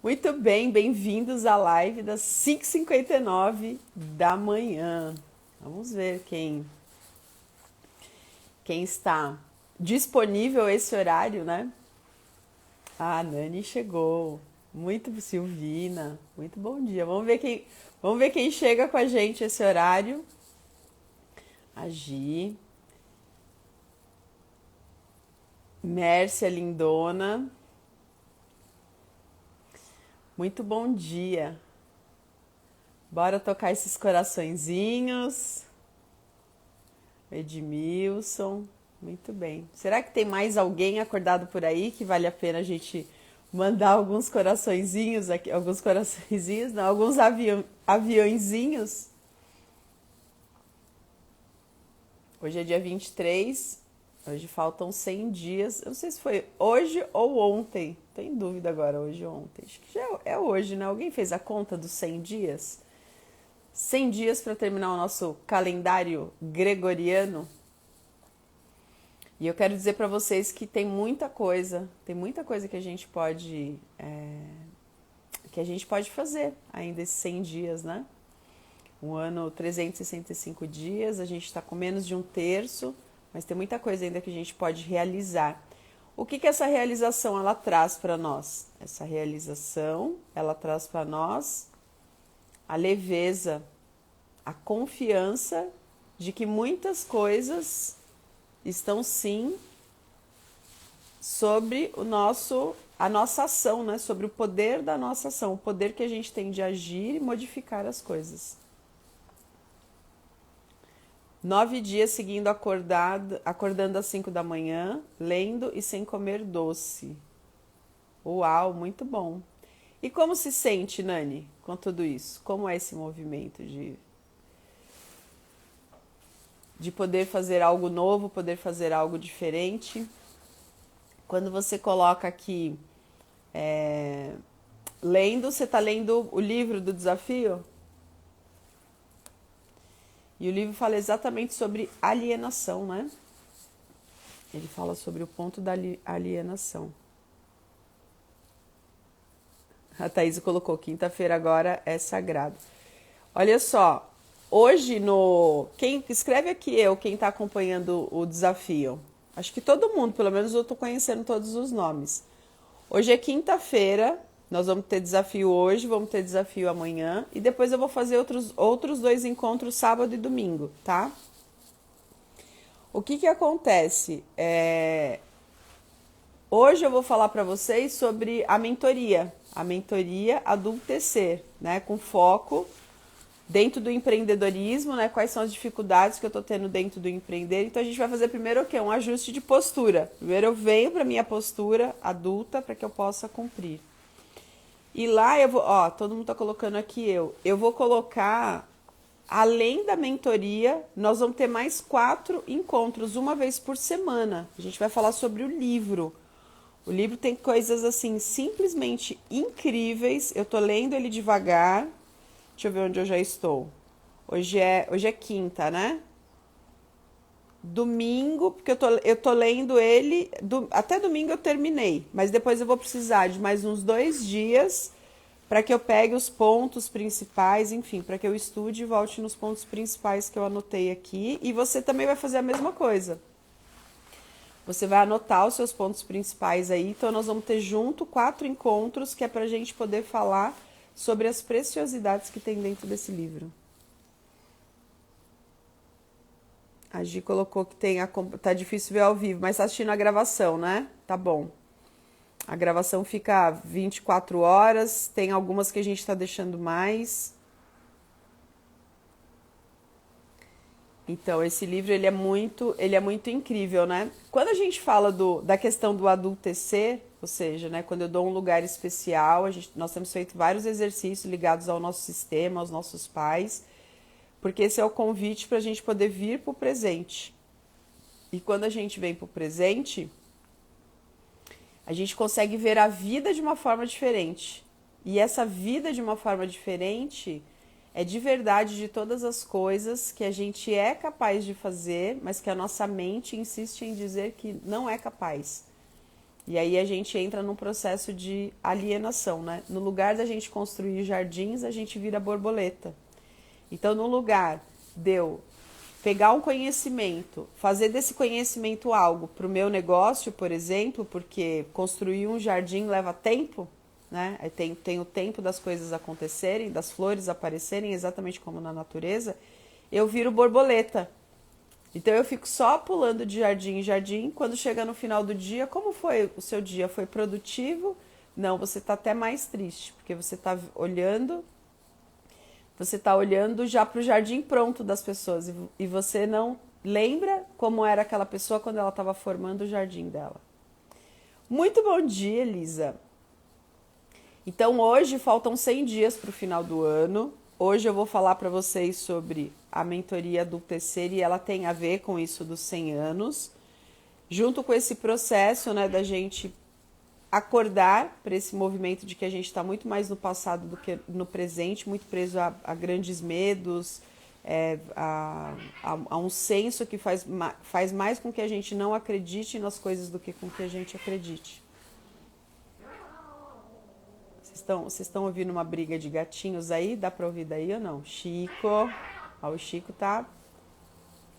Muito bem, bem-vindos à live das 5h59 da manhã. Vamos ver quem está disponível a esse horário, né? A Nani chegou. Muito Silvina, muito bom dia. Vamos ver quem chega com a gente esse horário. A Gi, Mércia Lindona. Muito bom dia. Bora tocar esses coraçõezinhos. Edmilson, muito bem. Será que tem mais alguém acordado por aí que vale a pena a gente mandar alguns coraçõezinhos aqui, alguns coraçõezinhos, não, alguns aviãozinhos? Hoje é dia 23, hoje faltam 100 dias. Eu não sei se foi hoje ou ontem. Tô em dúvida agora, hoje ou ontem. Acho que já é hoje, né? Alguém fez a conta dos 100 dias? 100 dias para terminar o nosso calendário gregoriano. E eu quero dizer para vocês que tem muita coisa que a gente pode fazer ainda esses 100 dias, né? Um ano 365 dias, a gente está com menos de um terço, mas tem muita coisa ainda que a gente pode realizar. O que essa realização ela traz para nós? Essa realização ela traz para nós a leveza, a confiança de que muitas coisas estão sim sobre a nossa ação, né? Sobre o poder da nossa ação, o poder que a gente tem de agir e modificar as coisas. 9 dias seguindo acordando às 5 da manhã, lendo e sem comer doce. Uau, muito bom. E como se sente, Nani, com tudo isso? Como é esse movimento de poder fazer algo novo, poder fazer algo diferente? Quando você coloca aqui lendo, você está lendo o livro do desafio? E o livro fala exatamente sobre alienação, né? Ele fala sobre o ponto da alienação. A Thaís colocou, quinta-feira agora é sagrado. Olha só, hoje quem escreve aqui quem está acompanhando o desafio. Acho que todo mundo, pelo menos eu estou conhecendo todos os nomes. Hoje é quinta-feira, nós vamos ter desafio hoje, vamos ter desafio amanhã e depois eu vou fazer outros 2 encontros sábado e domingo, tá? O que acontece? Hoje eu vou falar para vocês sobre a mentoria Adultecer, né? Com foco dentro do empreendedorismo, né? Quais são as dificuldades que eu tô tendo dentro do empreender. Então a gente vai fazer primeiro o quê? Um ajuste de postura. Primeiro eu venho para minha postura adulta para que eu possa cumprir. E lá eu vou, todo mundo tá colocando aqui eu vou colocar, além da mentoria, nós vamos ter mais 4 encontros, uma vez por semana. A gente vai falar sobre o livro. O livro tem coisas assim, simplesmente incríveis. Eu tô lendo ele devagar. Deixa eu ver onde eu já estou. Hoje é quinta, né? Domingo, porque eu tô lendo ele. Até domingo eu terminei, mas depois eu vou precisar de mais uns 2 dias para que eu pegue os pontos principais, enfim, para que eu estude e volte nos pontos principais que eu anotei aqui. E você também vai fazer a mesma coisa. Você vai anotar os seus pontos principais aí. Então nós vamos ter junto 4 encontros que é para a gente poder falar sobre as preciosidades que tem dentro desse livro. A Gi colocou que tá difícil ver ao vivo, mas tá assistindo a gravação, né? Tá bom. A gravação fica 24 horas, tem algumas que a gente tá deixando mais. Então, esse livro ele é muito incrível, né? Quando a gente fala da questão do adultecer, ou seja, né, quando eu dou um lugar especial, nós temos feito vários exercícios ligados ao nosso sistema, aos nossos pais, porque esse é o convite para a gente poder vir para o presente. E quando a gente vem para o presente, a gente consegue ver a vida de uma forma diferente. E essa vida de uma forma diferente é de verdade de todas as coisas que a gente é capaz de fazer, mas que a nossa mente insiste em dizer que não é capaz. E aí a gente entra num processo de alienação, né? No lugar da gente construir jardins, a gente vira borboleta. Então, no lugar de eu pegar um conhecimento, fazer desse conhecimento algo para o meu negócio, por exemplo, porque construir um jardim leva tempo, né? Tem o tempo das coisas acontecerem, das flores aparecerem, exatamente como na natureza, eu viro borboleta. Então eu fico só pulando de jardim em jardim. Quando chega no final do dia, como foi o seu dia? Foi produtivo? Não, você está até mais triste, porque você está olhando já para o jardim pronto das pessoas e você não lembra como era aquela pessoa quando ela estava formando o jardim dela. Muito bom dia, Elisa. Então hoje faltam 100 dias para o final do ano. Hoje eu vou falar para vocês sobre a mentoria do Tecer e ela tem a ver com isso dos 100 anos. Junto com esse processo, né, da gente acordar para esse movimento de que a gente está muito mais no passado do que no presente, muito preso a grandes medos, a um senso que faz mais com que a gente não acredite nas coisas do que com que a gente acredite. Vocês estão ouvindo uma briga de gatinhos aí? Dá para ouvir daí ou não? Chico, ó, o Chico tá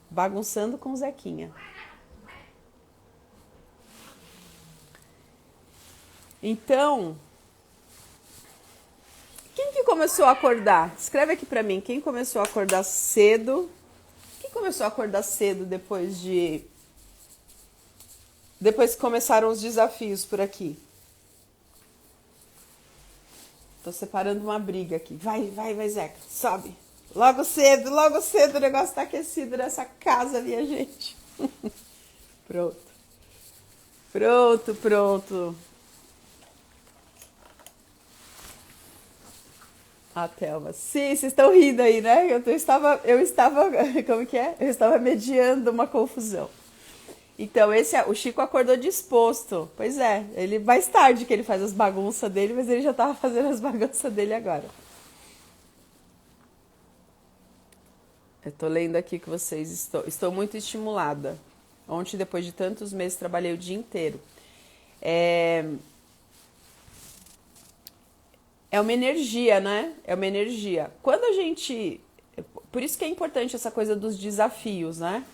bagunçando com o Zequinha. Então, quem que começou a acordar? Escreve aqui pra mim, quem começou a acordar cedo? Quem começou a acordar cedo depois que começaram os desafios por aqui? Tô separando uma briga aqui. Vai, Zeca, sobe. Logo cedo o negócio tá aquecido nessa casa, minha gente. Pronto. A Thelma. Sim, vocês estão rindo aí, né? Eu estava, como que é? Eu estava mediando uma confusão. Então, o Chico acordou disposto. Pois é, ele mais tarde que ele faz as bagunças dele, mas ele já estava fazendo as bagunças dele agora. Eu tô lendo aqui que estou muito estimulada. Ontem, depois de tantos meses, trabalhei o dia inteiro. É uma energia, né? É uma energia. Quando a gente... Por isso que é importante essa coisa dos desafios, né?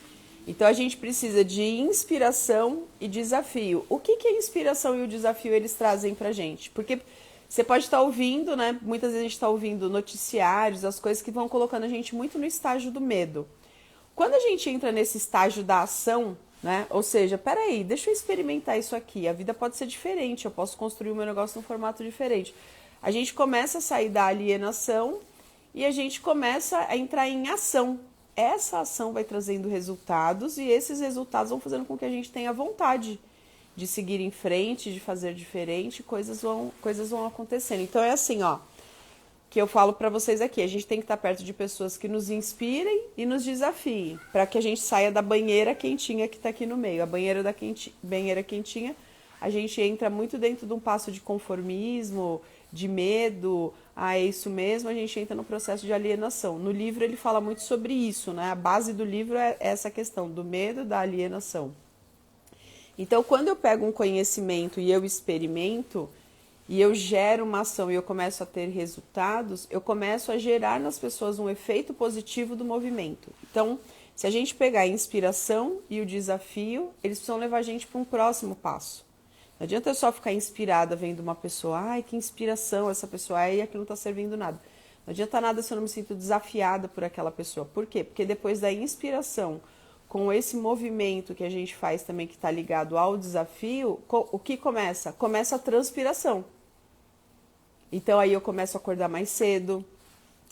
Então a gente precisa de inspiração e desafio. O que a inspiração e o desafio eles trazem pra gente? Porque você pode estar ouvindo, né? Muitas vezes a gente está ouvindo noticiários, as coisas que vão colocando a gente muito no estágio do medo. Quando a gente entra nesse estágio da ação, né? Ou seja, peraí, deixa eu experimentar isso aqui. A vida pode ser diferente, eu posso construir o meu negócio num formato diferente. A gente começa a sair da alienação e a gente começa a entrar em ação. Essa ação vai trazendo resultados e esses resultados vão fazendo com que a gente tenha vontade de seguir em frente, de fazer diferente, coisas vão acontecendo. Então é assim, ó, que eu falo para vocês aqui, a gente tem que estar perto de pessoas que nos inspirem e nos desafiem, para que a gente saia da banheira quentinha que está aqui no meio. A banheira quentinha, a gente entra muito dentro de um passo de conformismo, de medo, é isso mesmo, a gente entra no processo de alienação. No livro ele fala muito sobre isso, né? A base do livro é essa questão do medo, da alienação. Então, quando eu pego um conhecimento e eu experimento, e eu gero uma ação e eu começo a ter resultados, eu começo a gerar nas pessoas um efeito positivo do movimento. Então, se a gente pegar a inspiração e o desafio, eles precisam levar a gente para um próximo passo. Não adianta eu só ficar inspirada vendo uma pessoa, ai, que inspiração essa pessoa é, e aquilo não está servindo nada. Não adianta nada se eu não me sinto desafiada por aquela pessoa. Por quê? Porque depois da inspiração, com esse movimento que a gente faz também, que está ligado ao desafio, o que começa? Começa a transpiração. Então aí eu começo a acordar mais cedo,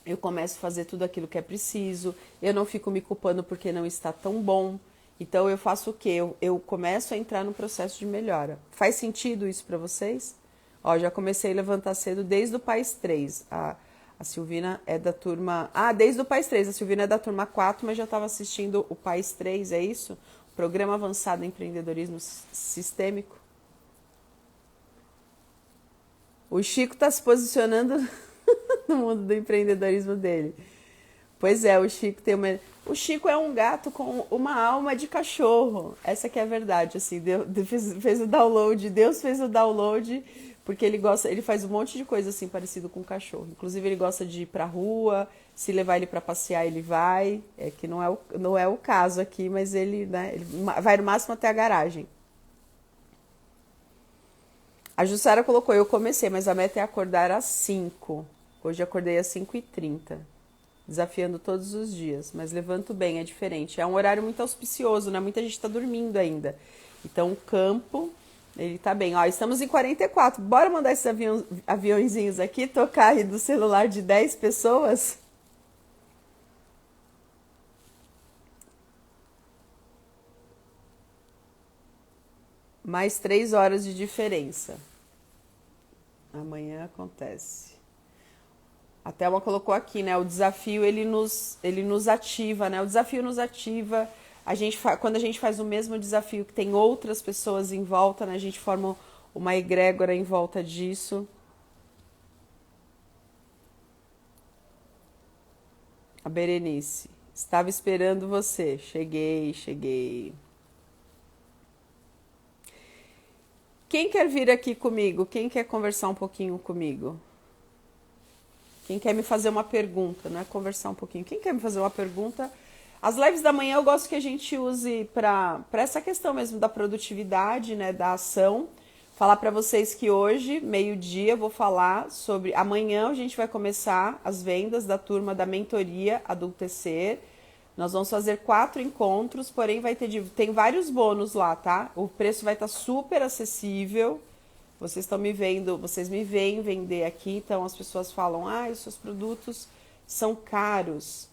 eu começo a fazer tudo aquilo que é preciso, eu não fico me culpando porque não está tão bom. Então eu faço o quê? Eu começo a entrar no processo de melhora. Faz sentido isso para vocês? Ó, já comecei a levantar cedo desde o PAIS 3. A Silvina é da turma... desde o PAIS 3. A Silvina é da turma 4, mas já estava assistindo o PAIS 3, é isso? Programa Avançado em Empreendedorismo Sistêmico. O Chico está se posicionando no mundo do empreendedorismo dele. Pois é, o Chico tem uma. O Chico é um gato com uma alma de cachorro. Essa que é a verdade, assim. Fez o download, Deus fez o download, porque ele gosta, ele faz um monte de coisa assim parecido com cachorro. Inclusive ele gosta de ir pra rua, se levar ele pra passear, ele vai. É que não é o caso aqui, mas ele, né, ele vai no máximo até a garagem. A Jussara colocou, eu comecei, mas a meta é acordar às 5. Hoje acordei às 5h30, desafiando todos os dias, mas levanto bem, é diferente. É um horário muito auspicioso, né? Muita gente está dormindo ainda. Então o campo, ele tá bem. Ó, estamos em 44. Bora mandar esses aviãozinhos aqui, tocar aí do celular de 10 pessoas? Mais 3 horas de diferença. Amanhã acontece. A Thelma colocou aqui, né? O desafio ele nos ativa, né? O desafio nos ativa. Quando a gente faz o mesmo desafio que tem outras pessoas em volta, né? A gente forma uma egrégora em volta disso. A Berenice, estava esperando você. Cheguei, cheguei. Quem quer vir aqui comigo? Quem quer conversar um pouquinho comigo? Quem quer me fazer uma pergunta, não é conversar um pouquinho. Quem quer me fazer uma pergunta? As lives da manhã eu gosto que a gente use para essa questão mesmo da produtividade, né, da ação. Falar para vocês que hoje, meio-dia, eu vou falar sobre... Amanhã a gente vai começar as vendas da turma da mentoria Adultecer. Nós vamos fazer 4 encontros, porém tem vários bônus lá, tá? O preço vai estar super acessível. Vocês estão me vendo, vocês me veem vender aqui, então as pessoas falam, os seus produtos são caros.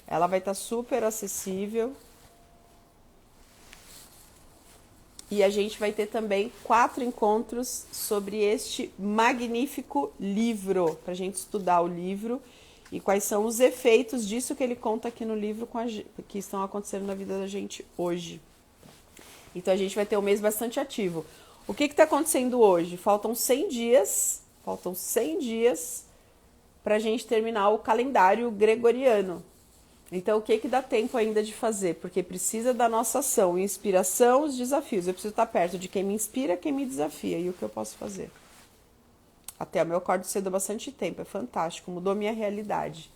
Ela vai estar super acessível. E a gente vai ter também 4 encontros sobre este magnífico livro, para a gente estudar o livro e quais são os efeitos disso que ele conta aqui no livro que estão acontecendo na vida da gente hoje. Então a gente vai ter um mês bastante ativo. O que está acontecendo hoje? Faltam 100 dias para a gente terminar o calendário gregoriano. Então, o que dá tempo ainda de fazer? Porque precisa da nossa ação, inspiração, os desafios. Eu preciso estar perto de quem me inspira, quem me desafia e o que eu posso fazer. Até o meu acordo cedo há bastante tempo, é fantástico, mudou minha realidade.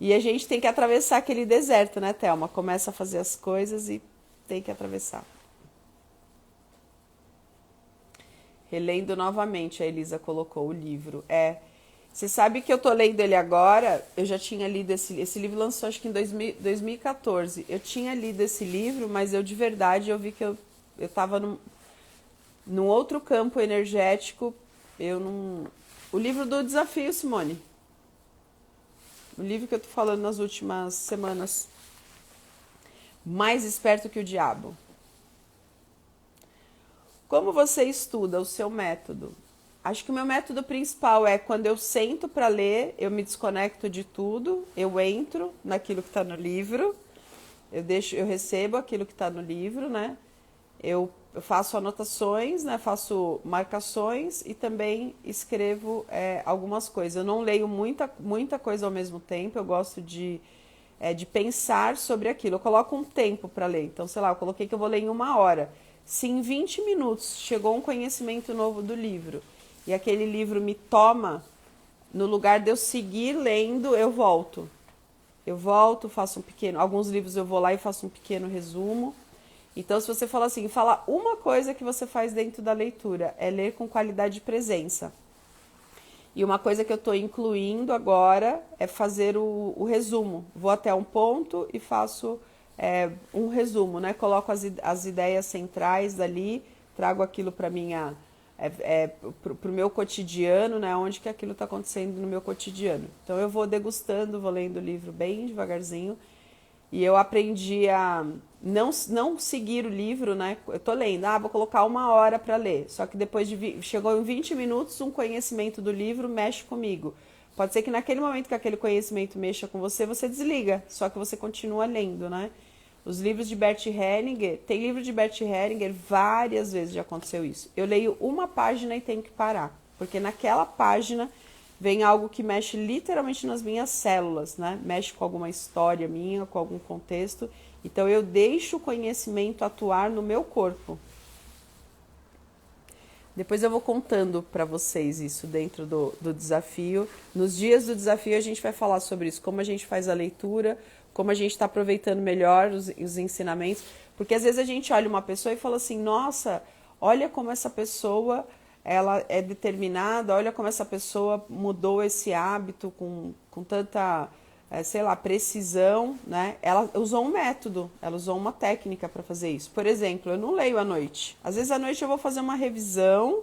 E a gente tem que atravessar aquele deserto, né, Thelma? Começa a fazer as coisas e tem que atravessar. Relendo novamente, a Elisa colocou o livro. Você sabe que eu tô lendo ele agora, eu já tinha lido esse livro, lançou acho que em 2014. Eu tinha lido esse livro, mas eu de verdade, eu vi que eu tava num outro campo energético, O livro do desafio, Simone. O livro que eu tô falando nas últimas semanas. Mais esperto que o diabo. Como você estuda o seu método? Acho que o meu método principal é quando eu sento para ler, eu me desconecto de tudo, eu entro naquilo que está no livro, eu recebo aquilo que está no livro, né? Eu faço anotações, né? Faço marcações e também escrevo algumas coisas. Eu não leio muita coisa ao mesmo tempo, eu gosto de pensar sobre aquilo. Eu coloco um tempo para ler, então, sei lá, eu coloquei que eu vou ler em 1 hora. Se em 20 minutos chegou um conhecimento novo do livro e aquele livro me toma, no lugar de eu seguir lendo, eu volto. Eu volto, faço alguns livros eu vou lá e faço um pequeno resumo. Então, se você fala assim, fala uma coisa que você faz dentro da leitura, é ler com qualidade de presença. E uma coisa que eu estou incluindo agora é fazer o resumo. Vou até um ponto e faço um resumo, né? Coloco as ideias centrais dali, trago aquilo para minha... para o meu cotidiano, né? Onde que aquilo está acontecendo no meu cotidiano. Então eu vou degustando, vou lendo o livro bem devagarzinho e eu aprendi a não seguir o livro, né? Eu tô lendo, vou colocar 1 hora para ler, só que depois chegou em 20 minutos um conhecimento do livro mexe comigo. Pode ser que naquele momento que aquele conhecimento mexa com você, você desliga, só que você continua lendo, né? Os livros de Bert Hellinger, tem livro de Bert Hellinger, várias vezes já aconteceu isso. Eu leio uma página e tenho que parar, porque naquela página vem algo que mexe literalmente nas minhas células, né? Mexe com alguma história minha, com algum contexto. Então eu deixo o conhecimento atuar no meu corpo. Depois eu vou contando para vocês isso dentro do desafio. Nos dias do desafio a gente vai falar sobre isso, como a gente faz a leitura, como a gente está aproveitando melhor os ensinamentos. Porque às vezes a gente olha uma pessoa e fala assim, nossa, olha como essa pessoa ela é determinada, olha como essa pessoa mudou esse hábito com tanta, sei lá, precisão, né? Ela usou um método, ela usou uma técnica para fazer isso. Por exemplo, eu não leio à noite. Às vezes à noite eu vou fazer uma revisão,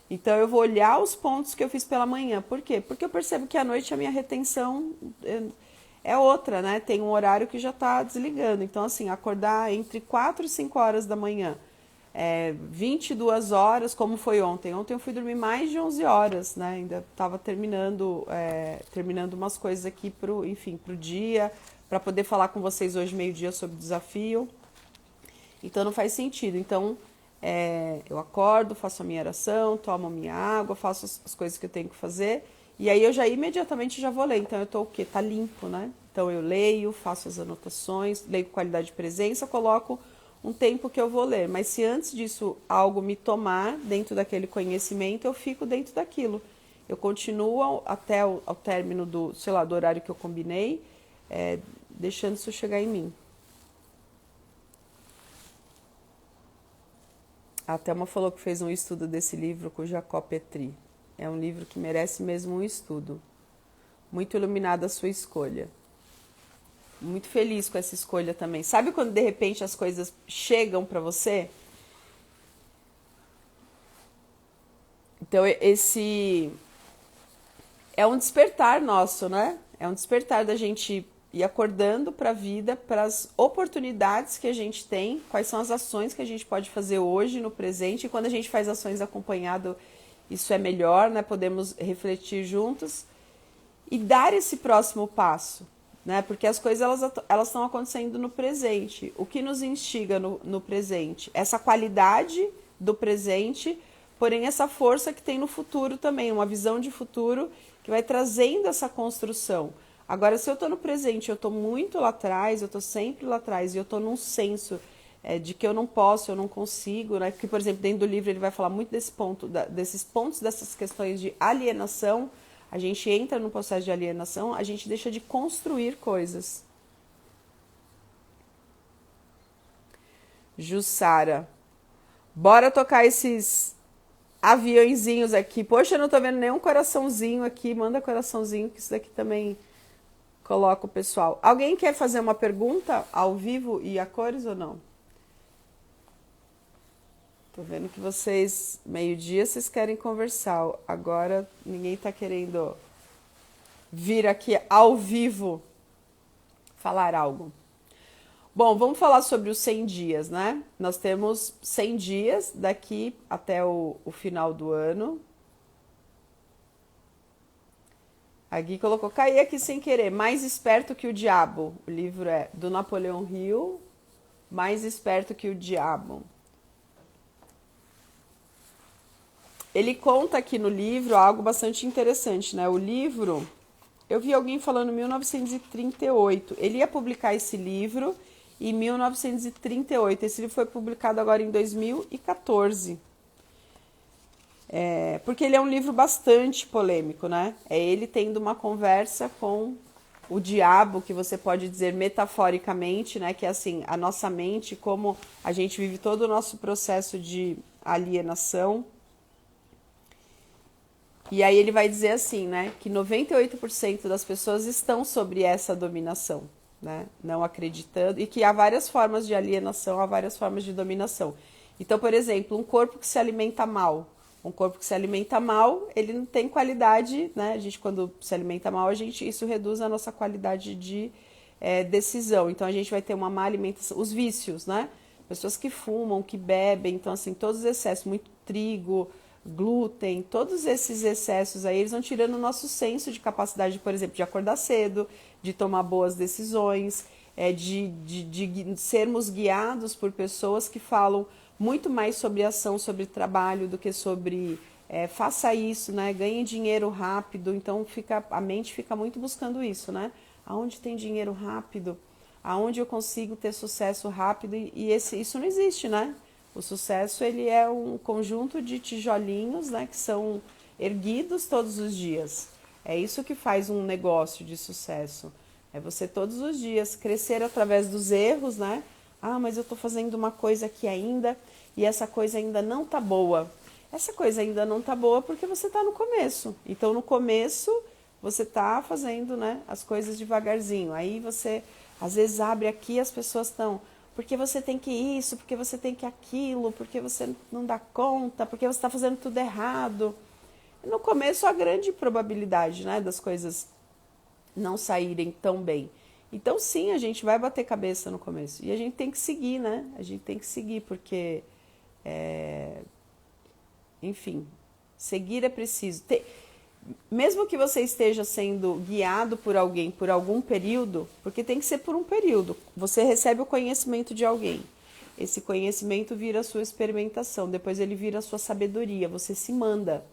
então eu vou olhar os pontos que eu fiz pela manhã. Por quê? Porque eu percebo que à noite a minha retenção é outra, né? Tem um horário que já está desligando. Então, assim, acordar entre 4 e 5 horas da manhã, 22 horas, como foi ontem. Ontem eu fui dormir mais de 11 horas, né? Ainda estava terminando umas coisas aqui pro dia, para poder falar com vocês hoje meio-dia sobre o desafio. Então não faz sentido. Então eu acordo, faço a minha oração, tomo a minha água, faço as coisas que eu tenho que fazer. E aí eu já imediatamente já vou ler. Então eu tô o quê? Tá limpo, né? Então eu leio, faço as anotações, leio com qualidade de presença, coloco um tempo que eu vou ler. Mas se antes disso algo me tomar dentro daquele conhecimento, eu fico dentro daquilo. Eu continuo até ao término do, sei lá, do horário que eu combinei, deixando isso chegar em mim. A Thelma falou que fez um estudo desse livro com o Jacó Petri. É um livro que merece mesmo um estudo. Muito iluminada a sua escolha. Muito feliz com essa escolha também. Sabe quando de repente as coisas chegam para você? Então esse é um despertar nosso, né? É um despertar da gente ir acordando para a vida, para as oportunidades que a gente tem, quais são as ações que a gente pode fazer hoje no presente. E quando a gente faz ações acompanhado, isso é melhor, né? Podemos refletir juntos e dar esse próximo passo, né? Porque as coisas elas estão acontecendo no presente. O que nos instiga no presente? Essa qualidade do presente, porém essa força que tem no futuro também, uma visão de futuro que vai trazendo essa construção. Agora, se eu estou no presente, eu estou muito lá atrás, eu estou sempre lá atrás, e eu estou num senso de que eu não posso, eu não consigo, né? Porque, por exemplo, dentro do livro ele vai falar muito desses pontos, dessas questões de alienação. A gente entra no processo de alienação, a gente deixa de construir coisas. Jussara, bora tocar esses aviãozinhos aqui. Poxa, eu não tô vendo nenhum coraçãozinho aqui. Manda coraçãozinho, que isso daqui também coloca o pessoal. Alguém quer fazer uma pergunta ao vivo e a cores ou não? Tô vendo que vocês, meio-dia, vocês querem conversar. Agora ninguém tá querendo vir aqui ao vivo falar algo. Bom, vamos falar sobre os 100 dias, né? Nós temos 100 dias daqui até o final do ano. A Gui colocou, caí aqui sem querer, Mais Esperto que o Diabo. O livro é do Napoleão Hill, Mais Esperto que o Diabo. Ele conta aqui no livro algo bastante interessante, né? O livro, eu vi alguém falando em 1938. Ele ia publicar esse livro em 1938. Esse livro foi publicado agora em 2014. Porque ele é um livro bastante polêmico, né? É ele tendo uma conversa com o diabo, que você pode dizer metaforicamente, né? Que é assim, a nossa mente, como a gente vive todo o nosso processo de alienação. E aí ele vai dizer assim, né, que 98% das pessoas estão sobre essa dominação, né, não acreditando, e que há várias formas de alienação, há várias formas de dominação. Então, por exemplo, um corpo que se alimenta mal, ele não tem qualidade, né, a gente quando se alimenta mal, isso reduz a nossa qualidade de decisão. Então a gente vai ter uma má alimentação, os vícios, né, pessoas que fumam, que bebem, então assim, todos os excessos, muito trigo, glúten, todos esses excessos aí, eles vão tirando o nosso senso de capacidade, por exemplo, de acordar cedo, de tomar boas decisões, de sermos guiados por pessoas que falam muito mais sobre ação, sobre trabalho, do que sobre faça isso, né? Ganhe dinheiro rápido. Então a mente fica muito buscando isso, né? Aonde tem dinheiro rápido? Aonde eu consigo ter sucesso rápido? Isso não existe, né? O sucesso ele é um conjunto de tijolinhos, né? Que são erguidos todos os dias. É isso que faz um negócio de sucesso. É você todos os dias crescer através dos erros, né? Ah, mas eu estou fazendo uma coisa aqui ainda e essa coisa ainda não tá boa. Essa coisa ainda não tá boa porque você está no começo. Então, no começo, você está fazendo, né, as coisas devagarzinho. Aí você, às vezes, abre aqui e as pessoas estão... Porque você tem que isso, porque você tem que aquilo, porque você não dá conta, porque você está fazendo tudo errado. No começo, a grande probabilidade, né, das coisas não saírem tão bem. Então, sim, a gente vai bater cabeça no começo. E a gente tem que seguir, né? A gente tem que seguir, porque... Enfim, seguir é preciso. Mesmo que você esteja sendo guiado por alguém por algum período, porque tem que ser por um período, você recebe o conhecimento de alguém. Esse conhecimento vira a sua experimentação, depois ele vira a sua sabedoria, você se manda.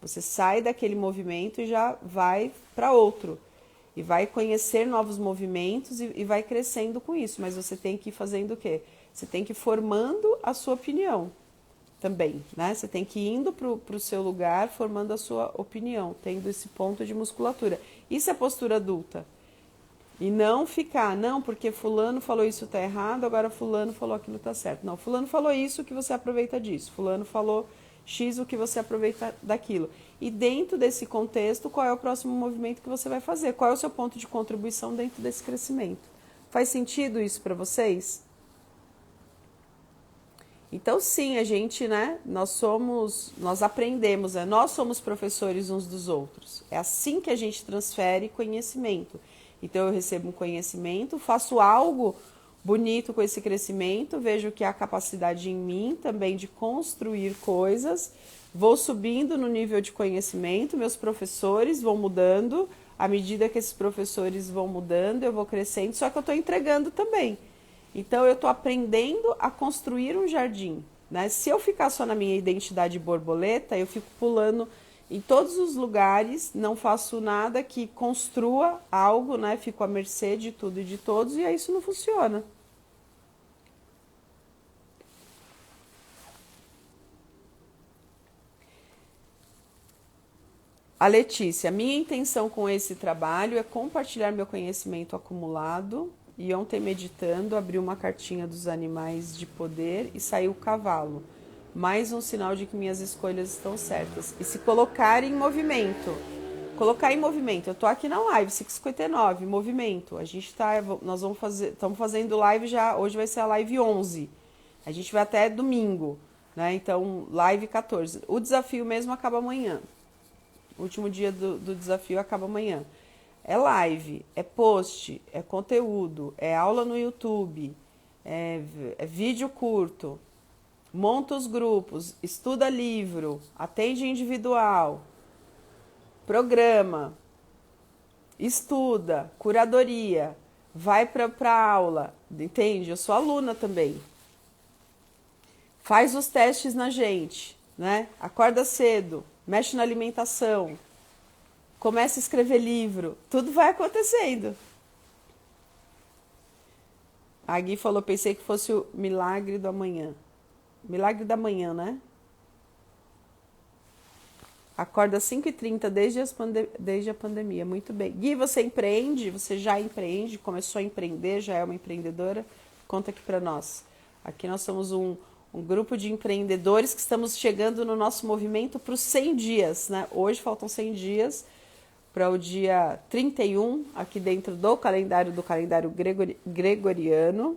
Você sai daquele movimento e já vai para outro. E vai conhecer novos movimentos e vai crescendo com isso. Mas você tem que ir fazendo o quê? Você tem que ir formando a sua opinião também, né? Você tem que ir indo para o seu lugar, formando a sua opinião, tendo esse ponto de musculatura. Isso é postura adulta. E não ficar, não, porque fulano falou isso tá errado, agora fulano falou aquilo tá certo. Não, fulano falou isso, o que você aproveita disso. Fulano falou X, o que você aproveita daquilo. E dentro desse contexto, qual é o próximo movimento que você vai fazer? Qual é o seu ponto de contribuição dentro desse crescimento? Faz sentido isso para vocês? Então, sim, a gente, né, nós aprendemos, né, nós somos professores uns dos outros. É assim que a gente transfere conhecimento. Então, eu recebo um conhecimento, faço algo bonito com esse crescimento, vejo que há capacidade em mim também de construir coisas, vou subindo no nível de conhecimento, meus professores vão mudando, à medida que esses professores vão mudando, eu vou crescendo, só que eu estou entregando também. Então, eu estou aprendendo a construir um jardim, né? Se eu ficar só na minha identidade borboleta, eu fico pulando em todos os lugares, não faço nada que construa algo, né? Fico à mercê de tudo e de todos, e aí isso não funciona. A Letícia, minha intenção com esse trabalho é compartilhar meu conhecimento acumulado. E ontem, meditando, abri uma cartinha dos animais de poder e saiu o cavalo. Mais um sinal de que minhas escolhas estão certas. E se colocar em movimento. Colocar em movimento. Eu tô aqui na live, 5h59, movimento. A gente nós vamos fazer, estamos fazendo live já, hoje vai ser a live 11. A gente vai até domingo, né? Então, live 14. O desafio mesmo acaba amanhã. O último dia do desafio acaba amanhã. É live, é post, é conteúdo, é aula no YouTube, é vídeo curto, monta os grupos, estuda livro, atende individual, programa, estuda, curadoria, vai para aula, entende? Eu sou aluna também. Faz os testes na gente, né? Acorda cedo, mexe na alimentação, começa a escrever livro, tudo vai acontecendo. A Gui falou, pensei que fosse o milagre do amanhã. Milagre da manhã, né? Acorda às 5h30 desde a pandemia. Muito bem. Gui, você empreende? Você já empreende? Começou a empreender? Já é uma empreendedora? Conta aqui para nós. Aqui nós somos um grupo de empreendedores que estamos chegando no nosso movimento para os 100 dias, né? Hoje faltam 100 dias para o dia 31, aqui dentro do calendário gregoriano.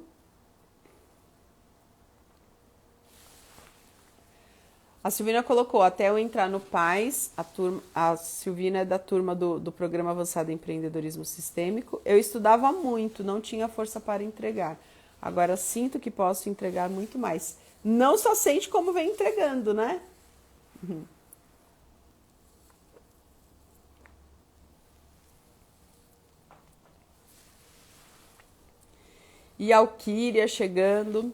A Silvina colocou, até eu entrar no PAIS, a Silvina é da turma do Programa Avançado em Empreendedorismo Sistêmico, eu estudava muito, não tinha força para entregar. Agora sinto que posso entregar muito mais. Não só sente como vem entregando, né? E a Alquíria chegando.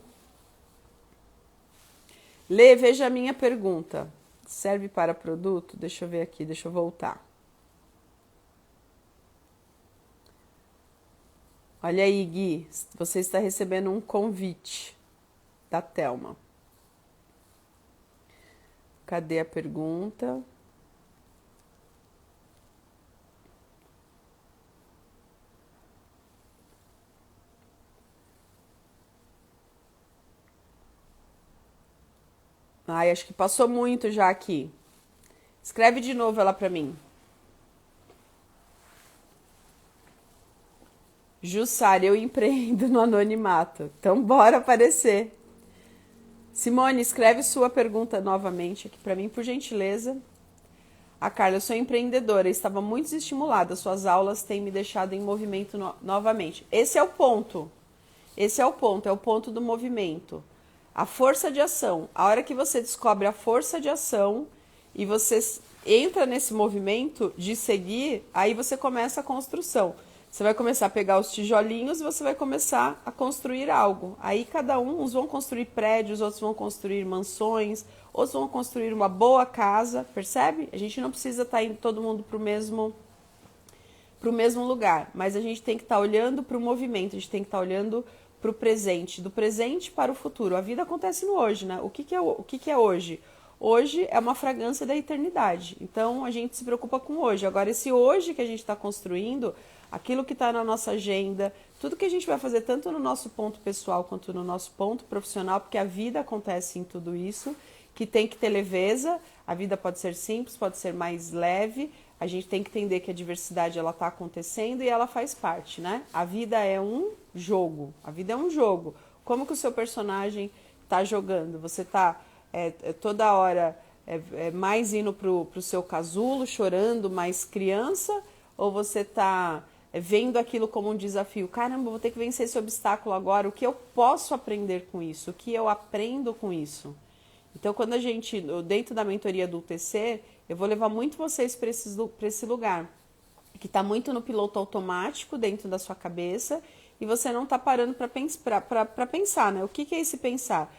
Lê, veja a minha pergunta. Serve para produto? Deixa eu ver aqui, deixa eu voltar. Olha aí, Gui, você está recebendo um convite da Thelma. Cadê a pergunta? Ai, acho que passou muito já aqui. Escreve de novo ela para mim. Jussara, eu empreendo no anonimato. Então bora aparecer. Simone, escreve sua pergunta novamente aqui para mim, por gentileza. A Carla, eu sou empreendedora, estava muito desestimulada. Suas aulas têm me deixado em movimento novamente. Esse é o ponto. Esse é o ponto do movimento. A força de ação. A hora que você descobre a força de ação e você entra nesse movimento de seguir, aí você começa a construção. Você vai começar a pegar os tijolinhos e você vai começar a construir algo. Aí cada um, uns vão construir prédios, outros vão construir mansões, outros vão construir uma boa casa, percebe? A gente não precisa estar indo todo mundo para o mesmo lugar, mas a gente tem que estar olhando para o movimento, a gente tem que estar olhando para o presente, do presente para o futuro. A vida acontece no hoje, né? O que é hoje? Hoje é uma fragrância da eternidade. Então a gente se preocupa com hoje. Agora, esse hoje que a gente está construindo, aquilo que está na nossa agenda, tudo que a gente vai fazer tanto no nosso ponto pessoal quanto no nosso ponto profissional, porque a vida acontece em tudo isso, que tem que ter leveza. A vida pode ser simples, pode ser mais leve. A gente tem que entender que a diversidade ela está acontecendo e ela faz parte, né? A vida é um jogo. A vida é um jogo. Como que o seu personagem está jogando? Você está toda hora mais indo pro seu casulo, chorando, mais criança? Ou você está vendo aquilo como um desafio? Caramba, vou ter que vencer esse obstáculo agora. O que eu posso aprender com isso? O que eu aprendo com isso? Então, quando a gente, dentro da mentoria do UTC, eu vou levar muito vocês para esse lugar, que está muito no piloto automático dentro da sua cabeça e você não está parando para pensar, né? O que é esse pensar?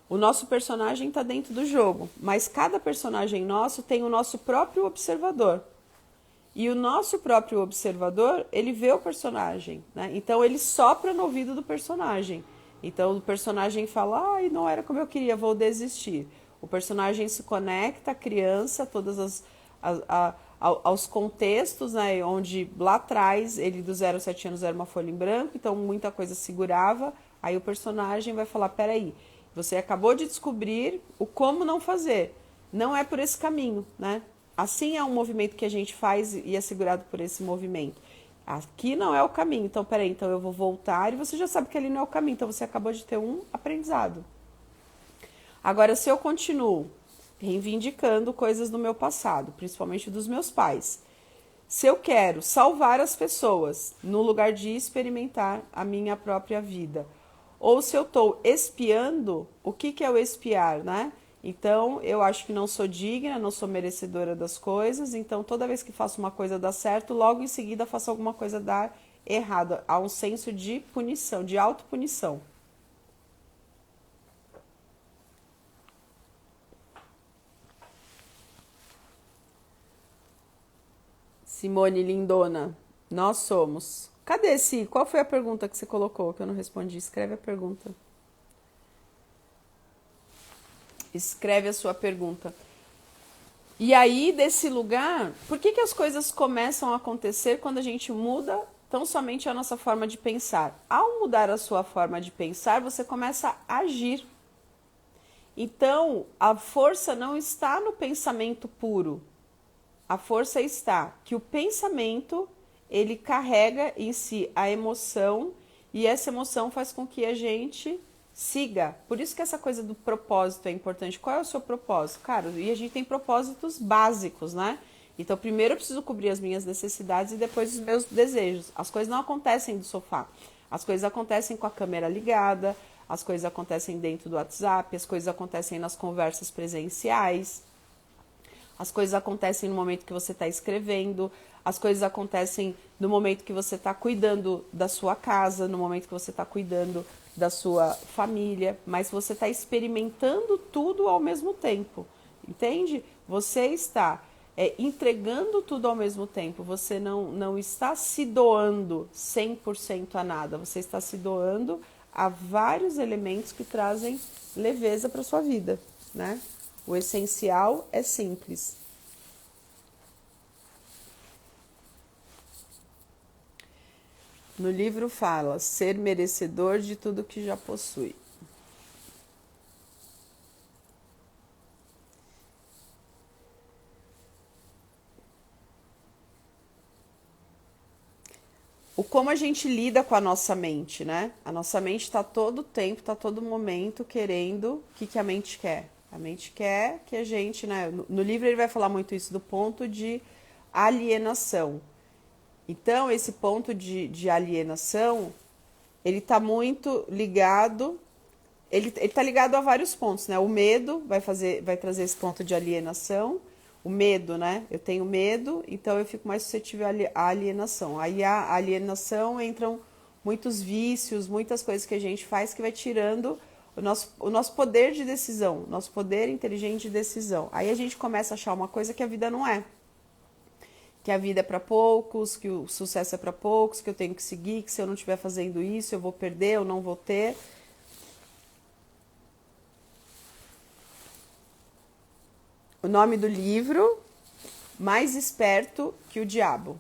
O nosso personagem está dentro do jogo, mas cada personagem nosso tem o nosso próprio observador. E o nosso próprio observador, ele vê o personagem, né? Então ele sopra no ouvido do personagem. Então o personagem fala, ai, não era como eu queria, vou desistir. O personagem se conecta à criança, aos contextos, né? Onde lá atrás, ele do 0 a 7 anos era uma folha em branco, então muita coisa segurava. Aí o personagem vai falar, peraí, você acabou de descobrir o como não fazer. Não é por esse caminho, né? Assim é um movimento que a gente faz e é segurado por esse movimento. Aqui não é o caminho, então peraí, então eu vou voltar e você já sabe que ali não é o caminho, então você acabou de ter um aprendizado. Agora, se eu continuo reivindicando coisas do meu passado, principalmente dos meus pais, se eu quero salvar as pessoas no lugar de experimentar a minha própria vida, ou se eu estou espiando, o que é o espiar, né? Então, eu acho que não sou digna, não sou merecedora das coisas, então toda vez que faço uma coisa dar certo, logo em seguida faço alguma coisa dar errado. Há um senso de punição, de autopunição. Simone Lindona, nós somos. Cadê esse? Qual foi a pergunta que você colocou que eu não respondi? Escreve a pergunta. Escreve a sua pergunta. E aí, desse lugar, por que as coisas começam a acontecer quando a gente muda tão somente a nossa forma de pensar? Ao mudar a sua forma de pensar, você começa a agir. Então, a força não está no pensamento puro. A força está que o pensamento, ele carrega em si a emoção e essa emoção faz com que a gente siga. Por isso que essa coisa do propósito é importante. Qual é o seu propósito? Cara, e a gente tem propósitos básicos, né? Então, primeiro eu preciso cobrir as minhas necessidades e depois os meus desejos. As coisas não acontecem do sofá. As coisas acontecem com a câmera ligada, as coisas acontecem dentro do WhatsApp, as coisas acontecem nas conversas presenciais, as coisas acontecem no momento que você está escrevendo, as coisas acontecem no momento que você está cuidando da sua casa, no momento que você está cuidando da sua família, mas você está experimentando tudo ao mesmo tempo. entende? Você está entregando tudo ao mesmo tempo, você não está se doando 100% a nada, você está se doando a vários elementos que trazem leveza para sua vida, né? O essencial é simples. No livro fala ser merecedor de tudo que já possui. O como a gente lida com a nossa mente, né? A nossa mente está todo tempo, está todo momento querendo o que a mente quer. A mente quer que a gente, né? No livro ele vai falar muito isso do ponto de alienação. Então, esse ponto de alienação, ele está muito ligado, ele está ligado a vários pontos, né? O medo vai trazer esse ponto de alienação, o medo, né? Eu tenho medo, então eu fico mais suscetível à alienação. Aí a alienação entram muitos vícios, muitas coisas que a gente faz que vai tirando o nosso poder de decisão, nosso poder inteligente de decisão. Aí a gente começa a achar uma coisa que a vida não é. Que a vida é para poucos, que o sucesso é para poucos, que eu tenho que seguir, que se eu não estiver fazendo isso eu vou perder, eu não vou ter. O nome do livro, Mais Esperto que o Diabo.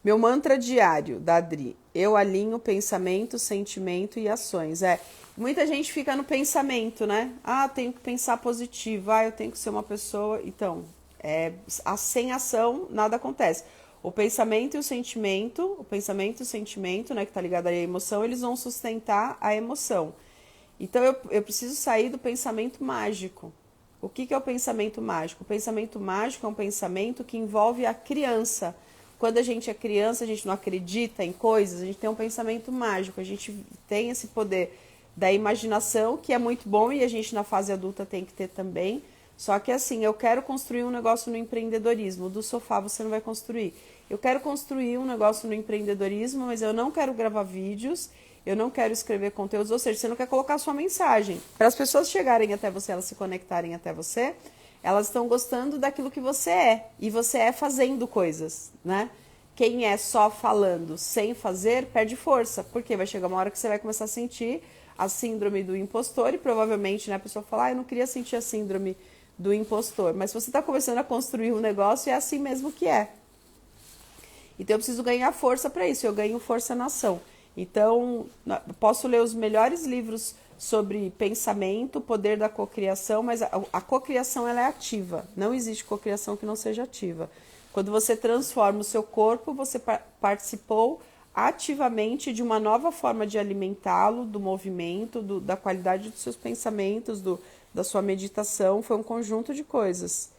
Meu mantra diário, da Adri. Eu alinho pensamento, sentimento e ações. Muita gente fica no pensamento, né? Ah, tenho que pensar positivo. Ah, eu tenho que ser uma pessoa... Então, sem ação, nada acontece. O pensamento e o sentimento, né, que tá ligado aí à emoção, eles vão sustentar a emoção. Então, eu preciso sair do pensamento mágico. O que é o pensamento mágico? O pensamento mágico é um pensamento que envolve a criança. Quando a gente é criança, a gente não acredita em coisas, a gente tem um pensamento mágico, a gente tem esse poder da imaginação, que é muito bom e a gente na fase adulta tem que ter também. Só que assim, eu quero construir um negócio no empreendedorismo, do sofá você não vai construir. Eu quero construir um negócio no empreendedorismo, mas eu não quero gravar vídeos, eu não quero escrever conteúdos, ou seja, você não quer colocar a sua mensagem. Para as pessoas chegarem até você, elas se conectarem até você, elas estão gostando daquilo que você é, e você é fazendo coisas, né? Quem é só falando sem fazer, perde força, porque vai chegar uma hora que você vai começar a sentir a síndrome do impostor e provavelmente, né, a pessoa fala, eu não queria sentir a síndrome do impostor, mas se você está começando a construir um negócio, é assim mesmo que é. Então eu preciso ganhar força para isso, eu ganho força na ação. Então, posso ler os melhores livros sobre pensamento, poder da cocriação, mas a cocriação ela é ativa. Não existe cocriação que não seja ativa. Quando você transforma o seu corpo, você participou ativamente de uma nova forma de alimentá-lo, do movimento, da qualidade dos seus pensamentos, da sua meditação. Foi um conjunto de coisas.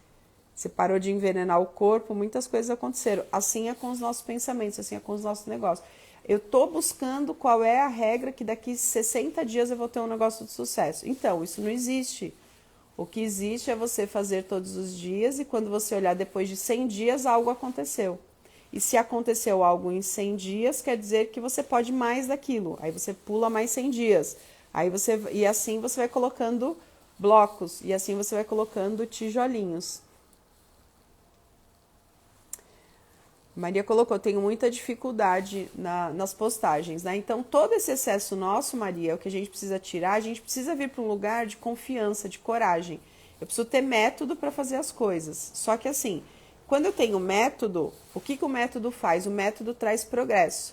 Você parou de envenenar o corpo, muitas coisas aconteceram. Assim é com os nossos pensamentos, assim é com os nossos negócios. Eu estou buscando qual é a regra que daqui 60 dias eu vou ter um negócio de sucesso. Então, isso não existe. O que existe é você fazer todos os dias e quando você olhar depois de 100 dias, algo aconteceu. E se aconteceu algo em 100 dias, quer dizer que você pode mais daquilo. Aí você pula mais 100 dias. E assim você vai colocando blocos e assim você vai colocando tijolinhos. Maria colocou, tenho muita dificuldade nas postagens, né? Então, todo esse excesso nosso, Maria, é o que a gente precisa tirar, a gente precisa vir para um lugar de confiança, de coragem. Eu preciso ter método para fazer as coisas. Só que assim, quando eu tenho método, o que o método faz? O método traz progresso.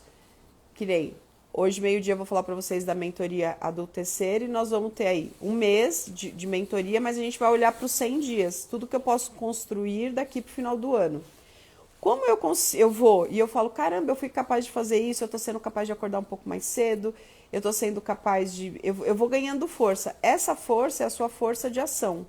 Que nem, hoje, meio-dia, eu vou falar para vocês da mentoria Adultecer e nós vamos ter aí um mês de mentoria, mas a gente vai olhar para os 100 dias, tudo que eu posso construir daqui para o final do ano. Como eu vou e eu falo, caramba, eu fui capaz de fazer isso, eu tô sendo capaz de acordar um pouco mais cedo, eu tô sendo capaz de... Eu vou ganhando força. Essa força é a sua força de ação.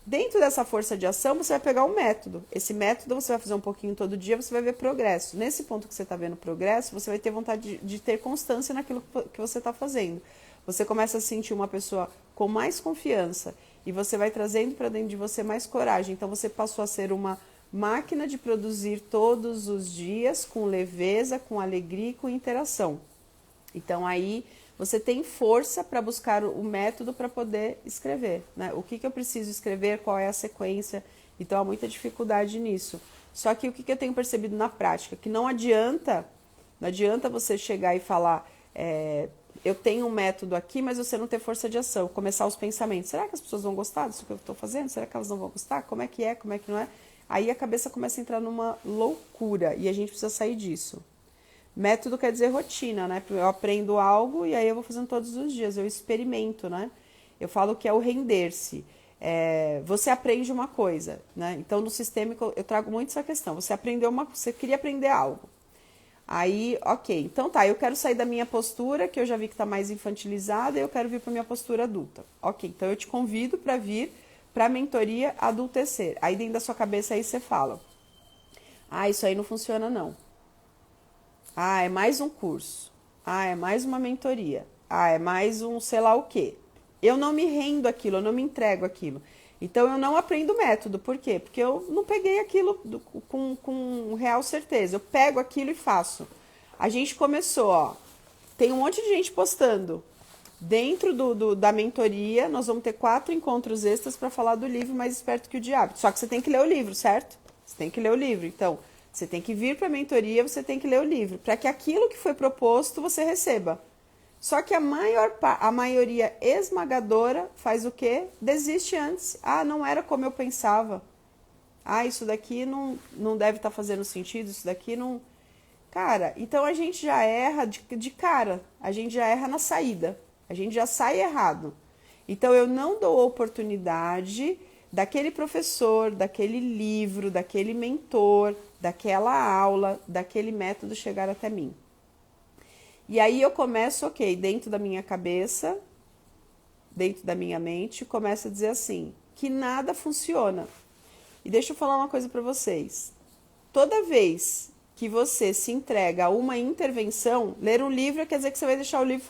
Dentro dessa força de ação, você vai pegar um método. Esse método você vai fazer um pouquinho todo dia, você vai ver progresso. Nesse ponto que você está vendo progresso, você vai ter vontade de ter constância naquilo que você está fazendo. Você começa a se sentir uma pessoa com mais confiança e você vai trazendo para dentro de você mais coragem. Então, você passou a ser uma máquina de produzir todos os dias com leveza, com alegria e com interação. Então aí você tem força para buscar o método para poder escrever, né? O que eu preciso escrever, qual é a sequência. Então há muita dificuldade nisso. Só que o que eu tenho percebido na prática? Que não adianta você chegar e falar, eu tenho um método aqui, mas você não ter força de ação, começar os pensamentos. Será que as pessoas vão gostar disso que eu estou fazendo? Será que elas não vão gostar? Como é que não é? Aí a cabeça começa a entrar numa loucura e a gente precisa sair disso. Método quer dizer rotina, né? Eu aprendo algo e aí eu vou fazendo todos os dias, eu experimento, né? Eu falo que é o render-se. Você aprende uma coisa, né? Então, no sistêmico, eu trago muito essa questão. Você queria aprender algo. Aí, ok, então tá, eu quero sair da minha postura, que eu já vi que tá mais infantilizada, e eu quero vir para minha postura adulta. Ok, então eu te convido para vir para a mentoria adultecer. Aí dentro da sua cabeça aí você fala, isso aí não funciona não. É mais um curso. É mais uma mentoria. É mais um sei lá o quê. Eu não me rendo àquilo, eu não me entrego àquilo. Então eu não aprendo método. Por quê? Porque eu não peguei aquilo com real certeza. Eu pego aquilo e faço. A gente começou, ó. Tem um monte de gente postando. Dentro da mentoria, nós vamos ter 4 encontros extras para falar do livro Mais Esperto que o Diabo. Só que você tem que ler o livro, certo? Você tem que ler o livro. Então, você tem que vir para a mentoria, você tem que ler o livro. Para que aquilo que foi proposto, você receba. Só que a maioria esmagadora faz o quê? Desiste antes. Não era como eu pensava. Isso daqui não deve estar fazendo sentido, isso daqui não... Cara, então a gente já erra de cara. A gente já erra na saída. A gente já sai errado. Então eu não dou oportunidade daquele professor, daquele livro, daquele mentor, daquela aula, daquele método chegar até mim. E aí eu começo, dentro da minha cabeça, dentro da minha mente, começo a dizer assim, que nada funciona. E deixa eu falar uma coisa para vocês. Toda vez que você se entrega a uma intervenção, ler um livro quer dizer que você vai deixar o livro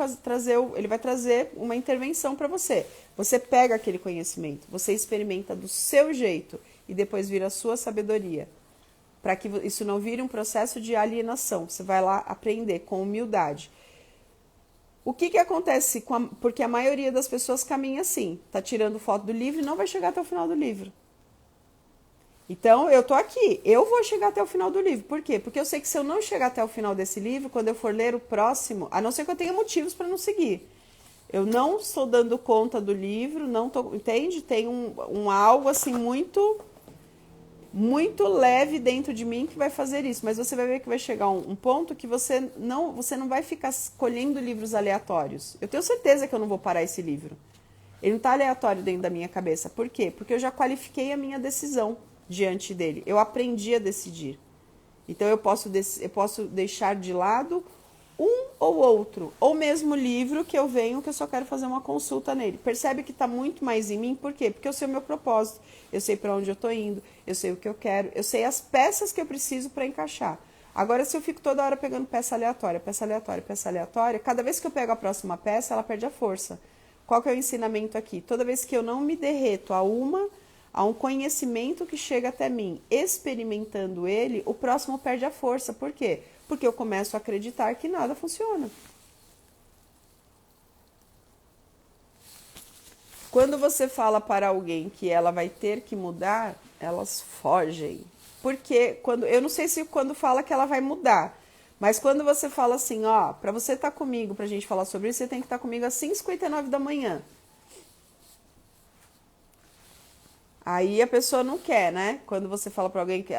ele vai trazer uma intervenção para você. Você pega aquele conhecimento, você experimenta do seu jeito e depois vira a sua sabedoria. Para que isso não vire um processo de alienação. Você vai lá aprender com humildade. O que acontece? Porque a maioria das pessoas caminha assim. Tá tirando foto do livro e não vai chegar até o final do livro. Então, eu tô aqui. Eu vou chegar até o final do livro. Por quê? Porque eu sei que se eu não chegar até o final desse livro, quando eu for ler o próximo, a não ser que eu tenha motivos para não seguir. Eu não estou dando conta do livro, entende? Tem um algo assim muito leve dentro de mim que vai fazer isso, mas você vai ver que vai chegar um ponto que você não vai ficar escolhendo livros aleatórios. Eu tenho certeza que eu não vou parar esse livro. Ele não está aleatório dentro da minha cabeça. Por quê? Porque eu já qualifiquei a minha decisão diante dele. Eu aprendi a decidir. Então eu posso deixar de lado um ou outro, ou mesmo livro que eu venho que eu só quero fazer uma consulta nele. Percebe que está muito mais em mim, por quê? Porque eu sei o meu propósito, eu sei para onde eu estou indo, eu sei o que eu quero, eu sei as peças que eu preciso para encaixar. Agora, se eu fico toda hora pegando peça aleatória, cada vez que eu pego a próxima peça, ela perde a força. Qual que é o ensinamento aqui? Toda vez que eu não me derreto a um conhecimento que chega até mim, experimentando ele, o próximo perde a força. Por quê? Porque eu começo a acreditar que nada funciona. Quando você fala para alguém que ela vai ter que mudar, elas fogem. Porque eu não sei se quando fala que ela vai mudar, mas quando você fala assim, para você estar comigo, pra gente falar sobre isso, você tem que estar comigo às 5h59 da manhã. Aí a pessoa não quer, né? Quando você fala para alguém que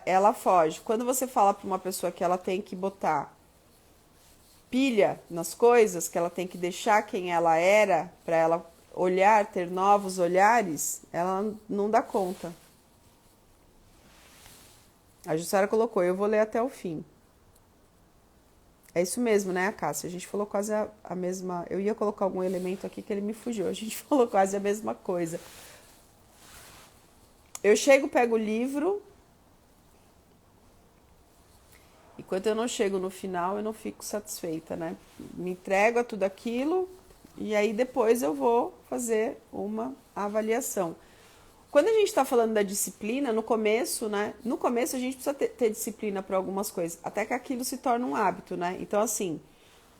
ela foge. Quando você fala para uma pessoa que ela tem que botar pilha nas coisas, que ela tem que deixar quem ela era, para ela olhar, ter novos olhares, ela não dá conta. A Jussara colocou, eu vou ler até o fim. É isso mesmo, né, Cássia? A gente falou quase a mesma... Eu ia colocar algum elemento aqui que ele me fugiu. A gente falou quase a mesma coisa. Eu chego, pego o livro. Enquanto eu não chego no final, eu não fico satisfeita, né? Me entrego a tudo aquilo e aí depois eu vou fazer uma avaliação. Quando a gente está falando da disciplina, no começo, né? No começo a gente precisa ter disciplina para algumas coisas, até que aquilo se torna um hábito, né? Então, assim,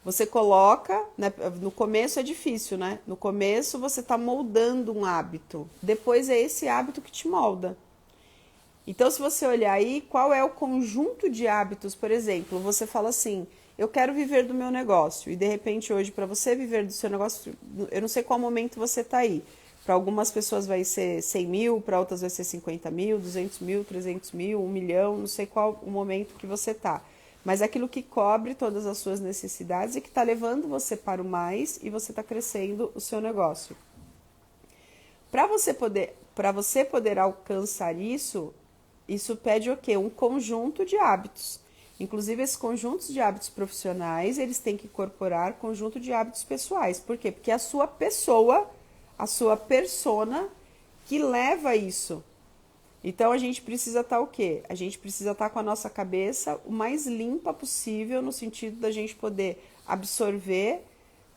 Você coloca, né, no começo é difícil, né? No começo você está moldando um hábito, depois é esse hábito que te molda. Então, se você olhar aí, qual é o conjunto de hábitos, por exemplo, você fala assim, eu quero viver do meu negócio, e de repente hoje, para você viver do seu negócio, eu não sei qual momento você está aí. Para algumas pessoas vai ser 100 mil, para outras vai ser 50 mil, 200 mil, 300 mil, 1 milhão, não sei qual o momento que você está. Mas é aquilo que cobre todas as suas necessidades e que está levando você para o mais e você está crescendo o seu negócio. Para você poder alcançar isso, isso pede o quê? Um conjunto de hábitos. Inclusive, esses conjuntos de hábitos profissionais, eles têm que incorporar conjunto de hábitos pessoais. Por quê? Porque é a sua pessoa, a sua persona, que leva isso. Então, a gente precisa estar o quê? A gente precisa estar com a nossa cabeça o mais limpa possível, no sentido da gente poder absorver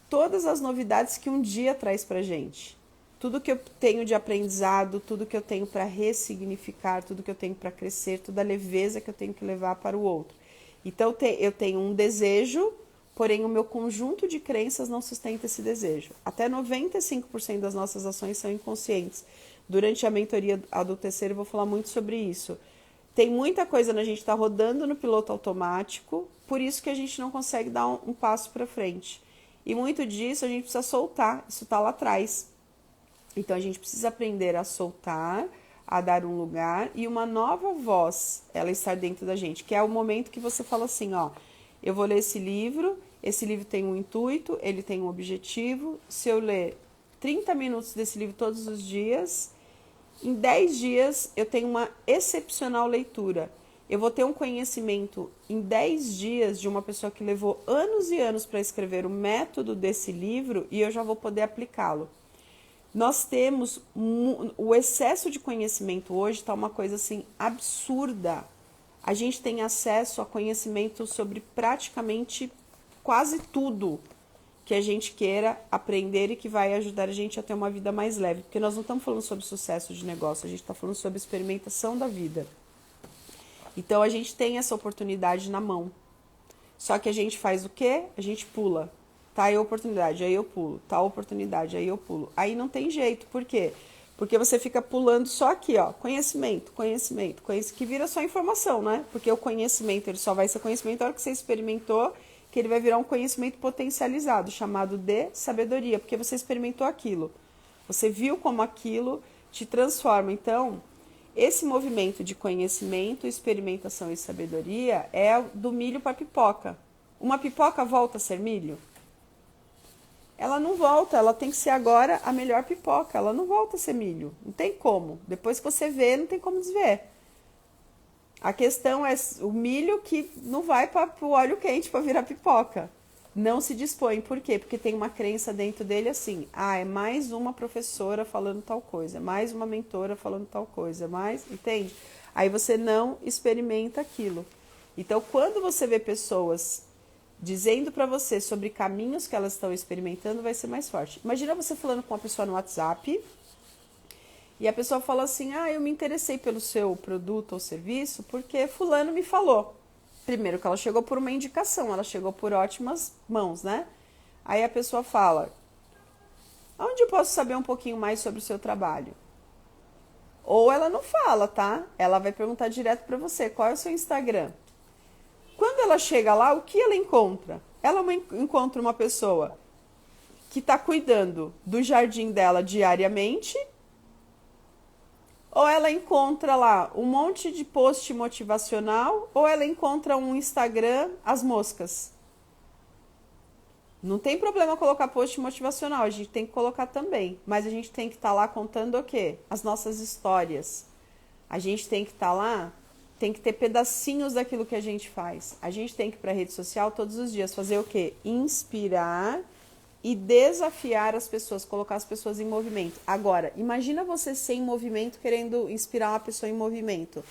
todas as novidades que um dia traz pra gente. Tudo que eu tenho de aprendizado, tudo que eu tenho para ressignificar, tudo que eu tenho para crescer, toda a leveza que eu tenho que levar para o outro. Então eu tenho um desejo, porém o meu conjunto de crenças não sustenta esse desejo. Até 95% das nossas ações são inconscientes. Durante a mentoria Adultecer eu vou falar muito sobre isso. Tem muita coisa na gente estar rodando no piloto automático, por isso que a gente não consegue dar um passo para frente. E muito disso a gente precisa soltar, isso está lá atrás. Então, a gente precisa aprender a soltar, a dar um lugar e uma nova voz, ela estar dentro da gente, que é o momento que você fala assim, ó, eu vou ler esse livro tem um intuito, ele tem um objetivo, se eu ler 30 minutos desse livro todos os dias, em 10 dias eu tenho uma excepcional leitura. Eu vou ter um conhecimento em 10 dias de uma pessoa que levou anos e anos para escrever o método desse livro e eu já vou poder aplicá-lo. Nós temos o excesso de conhecimento hoje está uma coisa assim absurda. A gente tem acesso a conhecimento sobre praticamente quase tudo que a gente queira aprender e que vai ajudar a gente a ter uma vida mais leve. Porque nós não estamos falando sobre sucesso de negócio, a gente está falando sobre experimentação da vida. Então a gente tem essa oportunidade na mão. Só que a gente faz o quê? A gente pula. Tá aí a oportunidade, aí eu pulo. Tá a oportunidade, aí eu pulo. Aí não tem jeito. Por quê? Porque você fica pulando só aqui, ó. Conhecimento, que vira só informação, né? Porque o conhecimento, ele só vai ser conhecimento na hora que você experimentou, que ele vai virar um conhecimento potencializado, chamado de sabedoria, porque você experimentou aquilo. Você viu como aquilo te transforma. Então, esse movimento de conhecimento, experimentação e sabedoria é do milho para pipoca. Uma pipoca volta a ser milho? Ela não volta, ela tem que ser agora a melhor pipoca, ela não volta a ser milho, não tem como. Depois que você vê, não tem como desver. A questão é o milho que não vai para o óleo quente para virar pipoca. Não se dispõe, por quê? Porque tem uma crença dentro dele assim, é mais uma professora falando tal coisa, mais uma mentora falando tal coisa, entende? Aí você não experimenta aquilo. Então, quando você vê pessoas dizendo para você sobre caminhos que elas estão experimentando, vai ser mais forte. Imagina você falando com uma pessoa no WhatsApp e a pessoa fala assim, eu me interessei pelo seu produto ou serviço porque fulano me falou. Primeiro que ela chegou por uma indicação, ela chegou por ótimas mãos, né? Aí a pessoa fala, onde eu posso saber um pouquinho mais sobre o seu trabalho? Ou ela não fala, tá? Ela vai perguntar direto para você, qual é o seu Instagram? Quando ela chega lá, o que ela encontra? Ela encontra uma pessoa que está cuidando do jardim dela diariamente, ou ela encontra lá um monte de post motivacional, ou ela encontra um Instagram às moscas. Não tem problema colocar post motivacional, a gente tem que colocar também, mas a gente tem que estar lá contando o quê? As nossas histórias. A gente tem que estar lá, tem que ter pedacinhos daquilo que a gente faz. A gente tem que ir para a rede social todos os dias fazer o quê? Inspirar e desafiar as pessoas, colocar as pessoas em movimento. Agora, imagina você sem movimento querendo inspirar uma pessoa em movimento.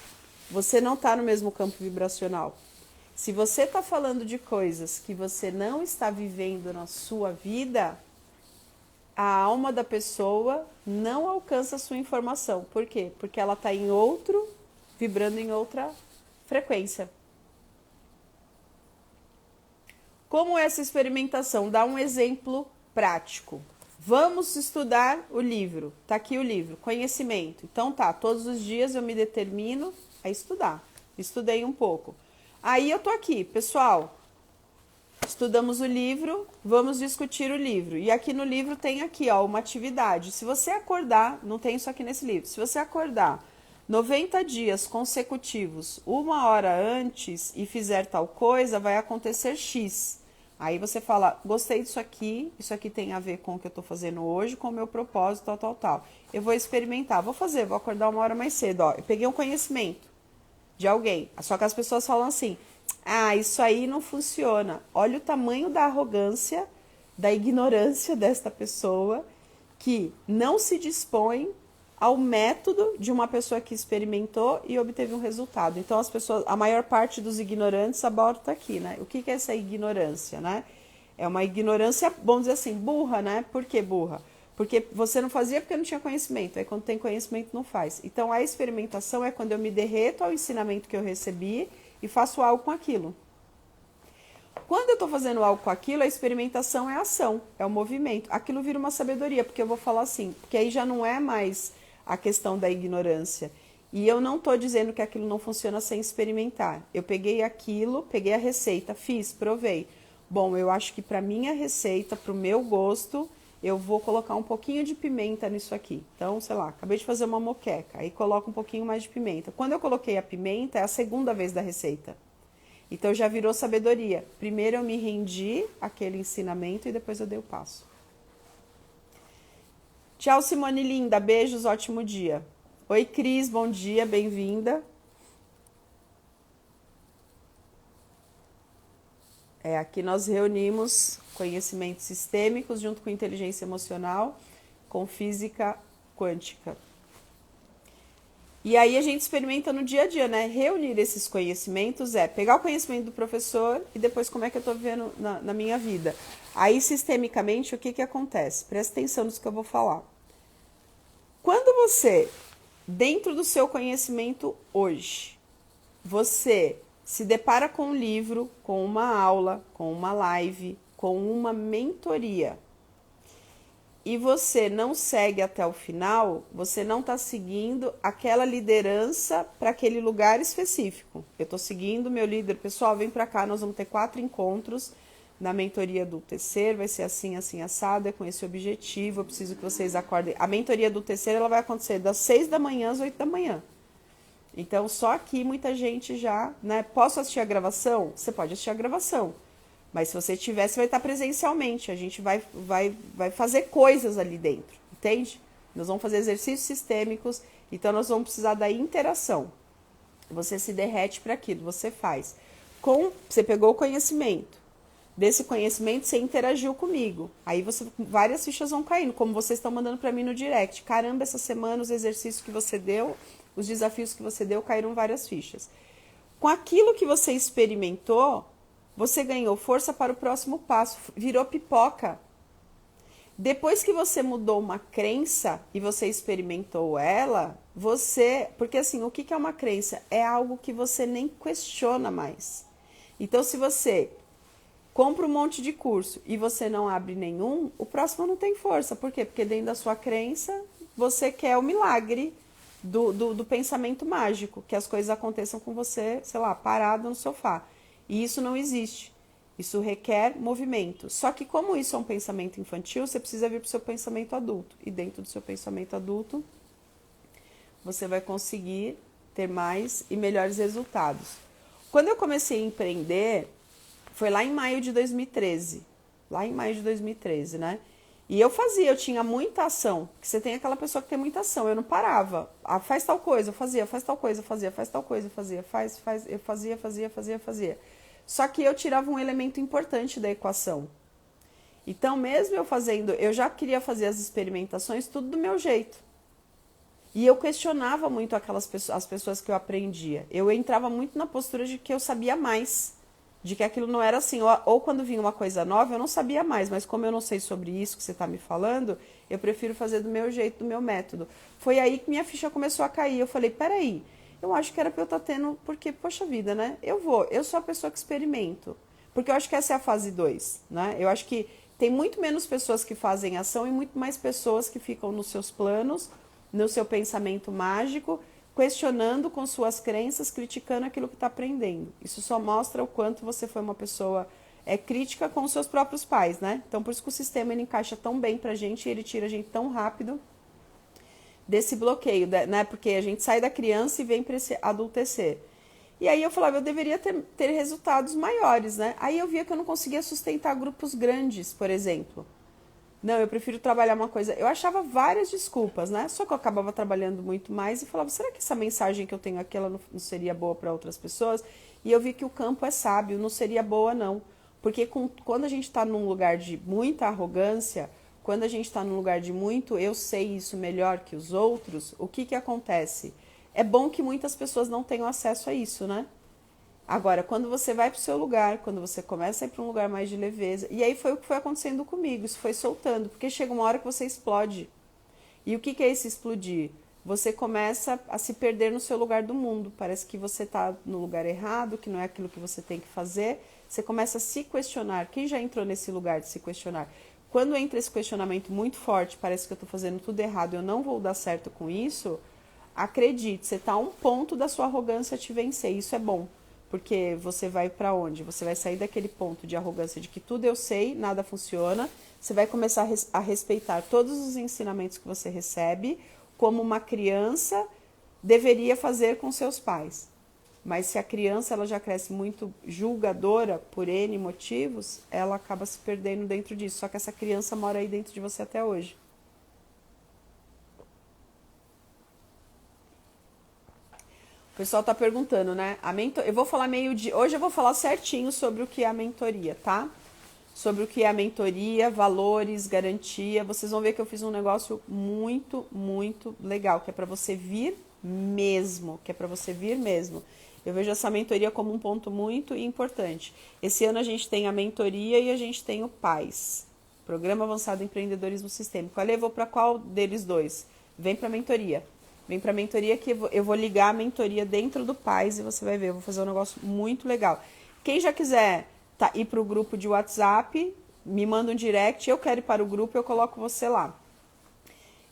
Você não está no mesmo campo vibracional. Se você está falando de coisas que você não está vivendo na sua vida, a alma da pessoa não alcança a sua informação. Por quê? Porque ela está em outro, vibrando em outra frequência. Como é essa experimentação? Dá um exemplo prático. Vamos estudar o livro. Tá aqui o livro, conhecimento. Então tá, todos os dias eu me determino a estudar. Estudei um pouco. Aí eu tô aqui, pessoal. Estudamos o livro, vamos discutir o livro. E aqui no livro tem aqui, ó, uma atividade. Se você acordar, não tem isso aqui nesse livro. Se você acordar 90 dias consecutivos, 1 hora antes e fizer tal coisa, vai acontecer X. Aí você fala, gostei disso aqui, isso aqui tem a ver com o que eu tô fazendo hoje, com o meu propósito, tal, tal, tal. Eu vou experimentar, vou fazer, vou acordar 1 hora mais cedo, ó. Eu peguei um conhecimento de alguém, só que as pessoas falam assim, ah, isso aí não funciona. Olha o tamanho da arrogância, da ignorância desta pessoa, que não se dispõe ao método de uma pessoa que experimentou e obteve um resultado. Então, as pessoas, a maior parte dos ignorantes aborta aqui, né? O que é essa ignorância, né? É uma ignorância, vamos dizer assim, burra, né? Por que burra? Porque você não fazia porque não tinha conhecimento. Aí, quando tem conhecimento, não faz. Então, a experimentação é quando eu me derreto ao ensinamento que eu recebi e faço algo com aquilo. Quando eu estou fazendo algo com aquilo, a experimentação é a ação, é o movimento. Aquilo vira uma sabedoria, porque eu vou falar assim, porque aí já não é mais a questão da ignorância. E eu não estou dizendo que aquilo não funciona sem experimentar. Eu peguei aquilo, peguei a receita, fiz, provei. Bom, eu acho que para minha receita, para o meu gosto, eu vou colocar um pouquinho de pimenta nisso aqui. Então, sei lá, acabei de fazer uma moqueca, aí coloco um pouquinho mais de pimenta. Quando eu coloquei a pimenta, é a segunda vez da receita. Então já virou sabedoria. Primeiro eu me rendi àquele ensinamento e depois eu dei o passo. Tchau, Simone linda. Beijos, ótimo dia. Oi, Cris, bom dia, bem-vinda. Aqui nós reunimos conhecimentos sistêmicos junto com inteligência emocional, com física quântica. E aí a gente experimenta no dia a dia, né? Reunir esses conhecimentos pegar o conhecimento do professor e depois como é que eu tô vivendo na minha vida. Aí, sistemicamente, o que acontece? Presta atenção nisso que eu vou falar. Quando você, dentro do seu conhecimento hoje, você se depara com um livro, com uma aula, com uma live, com uma mentoria, e você não segue até o final, você não está seguindo aquela liderança para aquele lugar específico. Eu estou seguindo meu líder, pessoal, vem para cá, nós vamos ter 4 encontros na mentoria do TC, vai ser assim, assim, assado, é com esse objetivo, eu preciso que vocês acordem. A mentoria do TC, ela vai acontecer das 6 da manhã às 8 da manhã. Então, só aqui muita gente já, né? Posso assistir a gravação? Você pode assistir a gravação. Mas se você tiver, você vai estar presencialmente. A gente vai fazer coisas ali dentro, entende? Nós vamos fazer exercícios sistêmicos, então nós vamos precisar da interação. Você se derrete para aquilo, você faz. Você pegou o conhecimento. Desse conhecimento, você interagiu comigo. Aí várias fichas vão caindo, como vocês estão mandando para mim no direct. Caramba, essa semana os exercícios que você deu, os desafios que você deu, caíram várias fichas. Com aquilo que você experimentou, você ganhou força para o próximo passo, virou pipoca. Depois que você mudou uma crença e você experimentou ela, porque assim, o que é uma crença? É algo que você nem questiona mais. Então, se você compra um monte de curso e você não abre nenhum, o próximo não tem força. Por quê? Porque dentro da sua crença, você quer o milagre do pensamento mágico, que as coisas aconteçam com você, sei lá, parado no sofá. E isso não existe. Isso requer movimento. Só que como isso é um pensamento infantil, você precisa vir para o seu pensamento adulto. E dentro do seu pensamento adulto, você vai conseguir ter mais e melhores resultados. Quando eu comecei a empreender, foi lá em maio de 2013. Lá em maio de 2013, né? E eu tinha muita ação. Porque você tem aquela pessoa que tem muita ação. Eu não parava. Ah, faz tal coisa, eu fazia, faz tal coisa, eu fazia, faz tal coisa, eu fazia, eu fazia. Só que eu tirava um elemento importante da equação. Então, mesmo eu já queria fazer as experimentações tudo do meu jeito. E eu questionava muito as pessoas que eu aprendia. Eu entrava muito na postura de que eu sabia mais. De que aquilo não era assim. Ou quando vinha uma coisa nova, eu não sabia mais. Mas como eu não sei sobre isso que você está me falando, eu prefiro fazer do meu jeito, do meu método. Foi aí que minha ficha começou a cair. Eu falei, peraí. Eu acho que era pra eu estar tendo, porque, poxa vida, né? Eu sou a pessoa que experimento. Porque eu acho que essa é a fase 2, né? Eu acho que tem muito menos pessoas que fazem ação e muito mais pessoas que ficam nos seus planos, no seu pensamento mágico, questionando com suas crenças, criticando aquilo que está aprendendo. Isso só mostra o quanto você foi uma pessoa crítica com os seus próprios pais, né? Então, por isso que o sistema ele encaixa tão bem pra gente e ele tira a gente tão rápido desse bloqueio, né? Porque a gente sai da criança e vem para esse adultecer. E aí eu falava, eu deveria ter resultados maiores, né? Aí eu via que eu não conseguia sustentar grupos grandes, por exemplo. Não, eu prefiro trabalhar uma coisa. Eu achava várias desculpas, né? Só que eu acabava trabalhando muito mais e falava, será que essa mensagem que eu tenho aqui ela não seria boa para outras pessoas? E eu vi que o campo é sábio, não seria boa não. Porque quando a gente está num lugar de muita arrogância, quando a gente está num lugar de muito eu sei isso melhor que os outros, o que acontece? É bom que muitas pessoas não tenham acesso a isso, né? Agora, quando você vai para o seu lugar, quando você começa a ir para um lugar mais de leveza, e aí foi o que foi acontecendo comigo, isso foi soltando, porque chega uma hora que você explode. E o que é esse explodir? Você começa a se perder no seu lugar do mundo, parece que você está no lugar errado, que não é aquilo que você tem que fazer, você começa a se questionar. Quem já entrou nesse lugar de se questionar? Quando entra esse questionamento muito forte, parece que eu estou fazendo tudo errado, eu não vou dar certo com isso, acredite, você está a um ponto da sua arrogância te vencer, isso é bom. Porque você vai para onde? Você vai sair daquele ponto de arrogância de que tudo eu sei, nada funciona. Você vai começar a respeitar todos os ensinamentos que você recebe, como uma criança deveria fazer com seus pais. Mas se a criança ela já cresce muito julgadora por N motivos, ela acaba se perdendo dentro disso. Só que essa criança mora aí dentro de você até hoje. O pessoal tá perguntando, né? Eu vou falar hoje eu vou falar certinho sobre o que é a mentoria, tá? Sobre o que é a mentoria, valores, garantia. Vocês vão ver que eu fiz um negócio muito, muito legal, que é para você vir mesmo, Eu vejo essa mentoria como um ponto muito importante. Esse ano a gente tem a mentoria e a gente tem o PAIS, Programa Avançado em Empreendedorismo Sistêmico. Eu vou para qual deles dois? Vem para a mentoria. Vem para a mentoria que eu vou ligar a mentoria dentro do PAIS e você vai ver, eu vou fazer um negócio muito legal. Quem já quiser ir para o grupo de WhatsApp, me manda um direct, eu quero ir para o grupo, eu coloco você lá.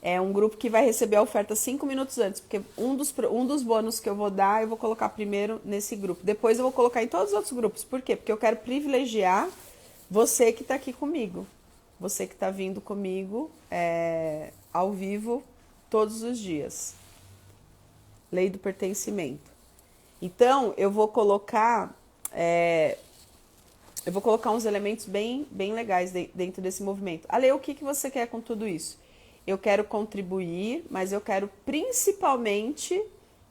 É um grupo que vai receber a oferta 5 minutos antes, porque um dos bônus que eu vou dar, eu vou colocar primeiro nesse grupo. Depois eu vou colocar em todos os outros grupos. Por quê? Porque eu quero privilegiar você que está aqui comigo. Você que está vindo comigo ao vivo todos os dias. Lei do pertencimento. Então, eu vou colocar uns elementos bem legais dentro desse movimento. Ale, o que você quer com tudo isso? Eu quero contribuir, mas eu quero principalmente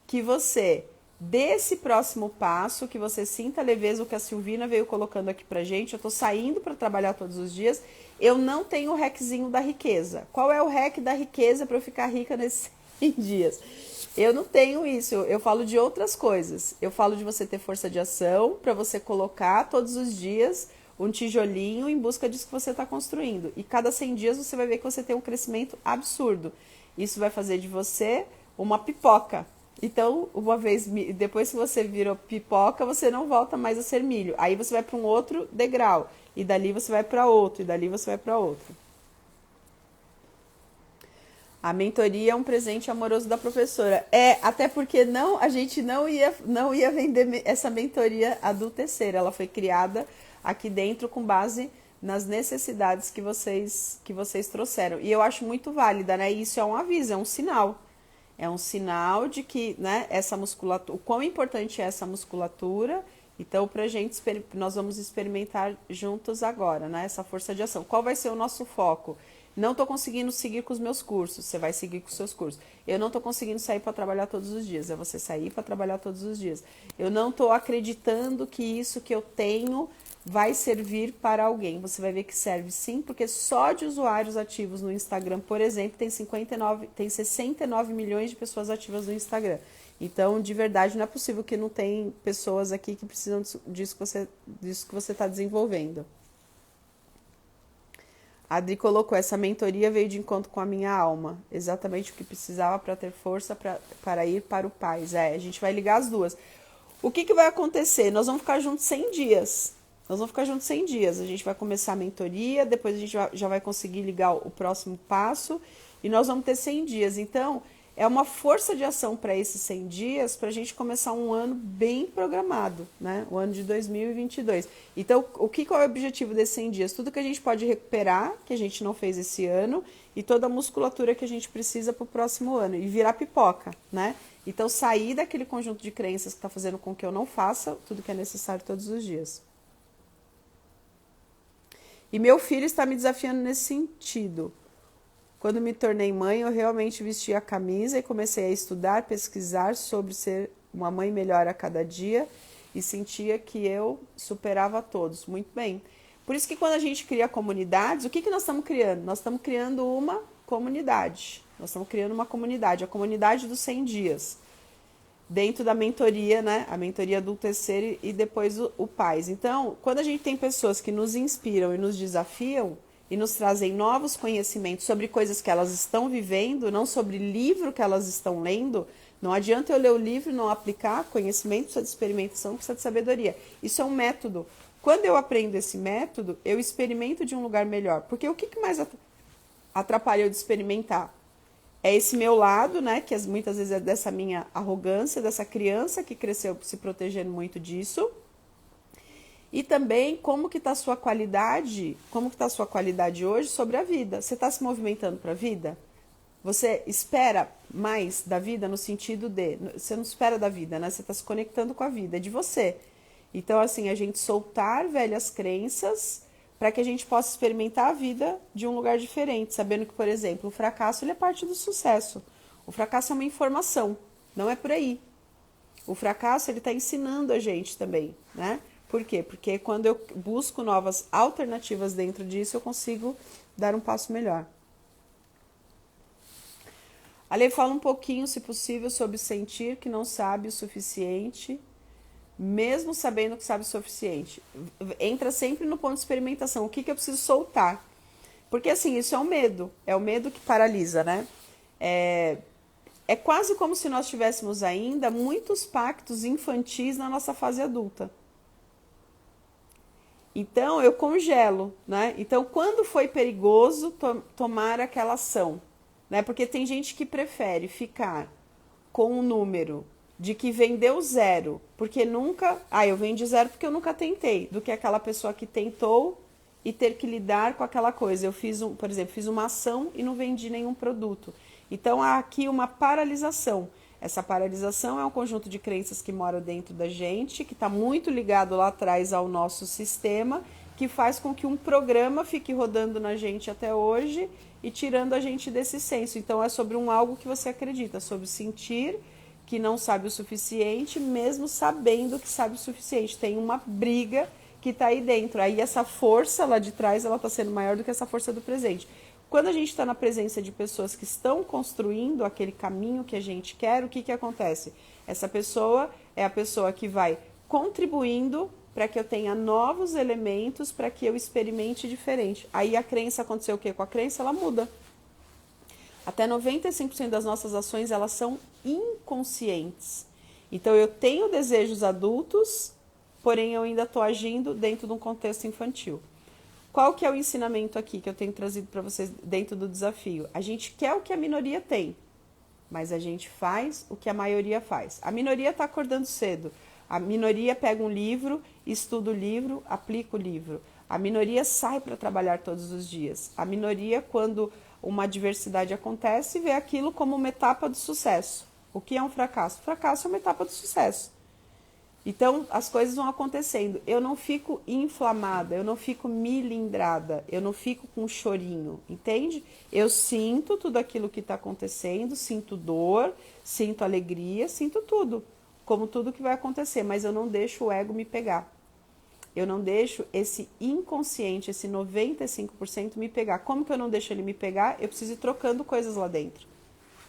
que você dê esse próximo passo, que você sinta a leveza, o que a Silvina veio colocando aqui pra gente. Eu tô saindo para trabalhar todos os dias. Eu não tenho o hackzinho da riqueza. Qual é o hack da riqueza para eu ficar rica nesses 100 dias? Eu não tenho isso, eu falo de outras coisas. Eu falo de você ter força de ação para você colocar todos os dias um tijolinho em busca disso que você está construindo. E cada 100 dias você vai ver que você tem um crescimento absurdo. Isso vai fazer de você uma pipoca. Então, depois que você virou pipoca, você não volta mais a ser milho. Aí você vai para um outro degrau. E dali você vai para outro, e dali você vai para outro. A mentoria é um presente amoroso da professora. Até porque a gente não ia vender essa mentoria adultecer. Ela foi criada aqui dentro com base nas necessidades que vocês trouxeram. E eu acho muito válida, né? Isso é um aviso, é um sinal. É um sinal de que, né, essa musculatura, o quão importante é essa musculatura. Então, nós vamos experimentar juntos agora, né? Essa força de ação. Qual vai ser o nosso foco? Não estou conseguindo seguir com os meus cursos. Você vai seguir com os seus cursos. Eu não estou conseguindo sair para trabalhar todos os dias. É você sair para trabalhar todos os dias. Eu não estou acreditando que isso que eu tenho vai servir para alguém. Você vai ver que serve sim, porque só de usuários ativos no Instagram, por exemplo, tem 69 milhões de pessoas ativas no Instagram. Então, de verdade, não é possível que não tem pessoas aqui que precisam disso que você está desenvolvendo. A Adri colocou, essa mentoria veio de encontro com a minha alma. Exatamente o que precisava para ter força para ir para o PAIS. A gente vai ligar as duas. O que vai acontecer? Nós vamos ficar juntos 100 dias. Nós vamos ficar juntos 100 dias. A gente vai começar a mentoria, depois a gente já vai conseguir ligar o próximo passo e nós vamos ter 100 dias. Então, é uma força de ação para esses 100 dias para a gente começar um ano bem programado, né? O ano de 2022. Então, qual é o objetivo desses 100 dias? Tudo que a gente pode recuperar, que a gente não fez esse ano, e toda a musculatura que a gente precisa para o próximo ano. E virar pipoca, né? Então, sair daquele conjunto de crenças que está fazendo com que eu não faça tudo que é necessário todos os dias. E meu filho está me desafiando nesse sentido. Quando me tornei mãe, eu realmente vesti a camisa e comecei a estudar, pesquisar sobre ser uma mãe melhor a cada dia e sentia que eu superava a todos. Muito bem. Por isso que quando a gente cria comunidades, o que nós estamos criando? Nós estamos criando uma comunidade. Nós estamos criando uma comunidade, a comunidade dos 100 dias. Dentro da mentoria, né? A mentoria adulto terceiro e depois o PAIS. Então, quando a gente tem pessoas que nos inspiram e nos desafiam, e nos trazem novos conhecimentos sobre coisas que elas estão vivendo, não sobre livro que elas estão lendo. Não adianta eu ler o livro e não aplicar conhecimento, precisa de experimentação, precisa de sabedoria. Isso é um método. Quando eu aprendo esse método, eu experimento de um lugar melhor. Porque o que mais atrapalha eu de experimentar? É esse meu lado, né, que muitas vezes é dessa minha arrogância, dessa criança que cresceu se protegendo muito disso. E também como que está a sua qualidade, hoje sobre a vida. Você está se movimentando para a vida? Você espera mais da vida no sentido você não espera da vida, né? Você está se conectando com a vida, é de você. Então, assim, a gente soltar velhas crenças para que a gente possa experimentar a vida de um lugar diferente, sabendo que, por exemplo, o fracasso ele é parte do sucesso. O fracasso é uma informação, não é por aí. O fracasso ele está ensinando a gente também, né? Por quê? Porque quando eu busco novas alternativas dentro disso, eu consigo dar um passo melhor. Ale, fala um pouquinho, se possível, sobre sentir que não sabe o suficiente, mesmo sabendo que sabe o suficiente. Entra sempre no ponto de experimentação. O que eu preciso soltar? Porque, assim, isso é um medo. É o medo que paralisa, né? É quase como se nós tivéssemos ainda muitos pactos infantis na nossa fase adulta. Então, eu congelo, né? Então, quando foi perigoso tomar aquela ação, né? Porque tem gente que prefere ficar com um número de que vendeu zero, porque nunca... eu vendi zero porque eu nunca tentei, do que aquela pessoa que tentou e ter que lidar com aquela coisa. Eu por exemplo, fiz uma ação e não vendi nenhum produto. Então, há aqui uma paralisação. Essa paralisação é um conjunto de crenças que mora dentro da gente, que está muito ligado lá atrás ao nosso sistema, que faz com que um programa fique rodando na gente até hoje e tirando a gente desse senso. Então, é sobre algo que você acredita, sobre sentir que não sabe o suficiente, mesmo sabendo que sabe o suficiente. Tem uma briga que está aí dentro. Aí essa força lá de trás, ela está sendo maior do que essa força do presente. Quando a gente está na presença de pessoas que estão construindo aquele caminho que a gente quer, o que acontece? Essa pessoa é a pessoa que vai contribuindo para que eu tenha novos elementos, para que eu experimente diferente. Aí a crença, aconteceu o quê? Com a crença, ela muda. Até 95% das nossas ações, elas são inconscientes. Então, eu tenho desejos adultos, porém eu ainda estou agindo dentro de um contexto infantil. Qual que é o ensinamento aqui que eu tenho trazido para vocês dentro do desafio? A gente quer o que a minoria tem, mas a gente faz o que a maioria faz. A minoria está acordando cedo. A minoria pega um livro, estuda o livro, aplica o livro. A minoria sai para trabalhar todos os dias. A minoria, quando uma adversidade acontece, vê aquilo como uma etapa do sucesso. O que é um fracasso? Fracasso é uma etapa do sucesso. Então, as coisas vão acontecendo. Eu não fico inflamada, eu não fico milindrada, eu não fico com chorinho, entende? Eu sinto tudo aquilo que está acontecendo, sinto dor, sinto alegria, sinto tudo, como tudo que vai acontecer, mas eu não deixo o ego me pegar. Eu não deixo esse inconsciente, esse 95% me pegar. Como que eu não deixo ele me pegar? Eu preciso ir trocando coisas lá dentro.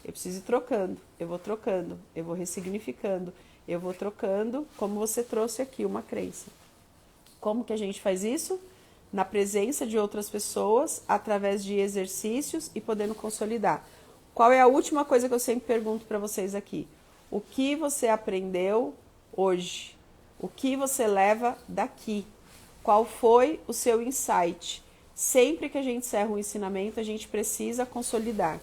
Eu preciso ir trocando, eu vou ressignificando. Eu vou trocando, como você trouxe aqui, uma crença. Como que a gente faz isso? Na presença de outras pessoas, através de exercícios e podendo consolidar. Qual é a última coisa que eu sempre pergunto para vocês aqui? O que você aprendeu hoje? O que você leva daqui? Qual foi o seu insight? Sempre que a gente encerra um ensinamento, a gente precisa consolidar.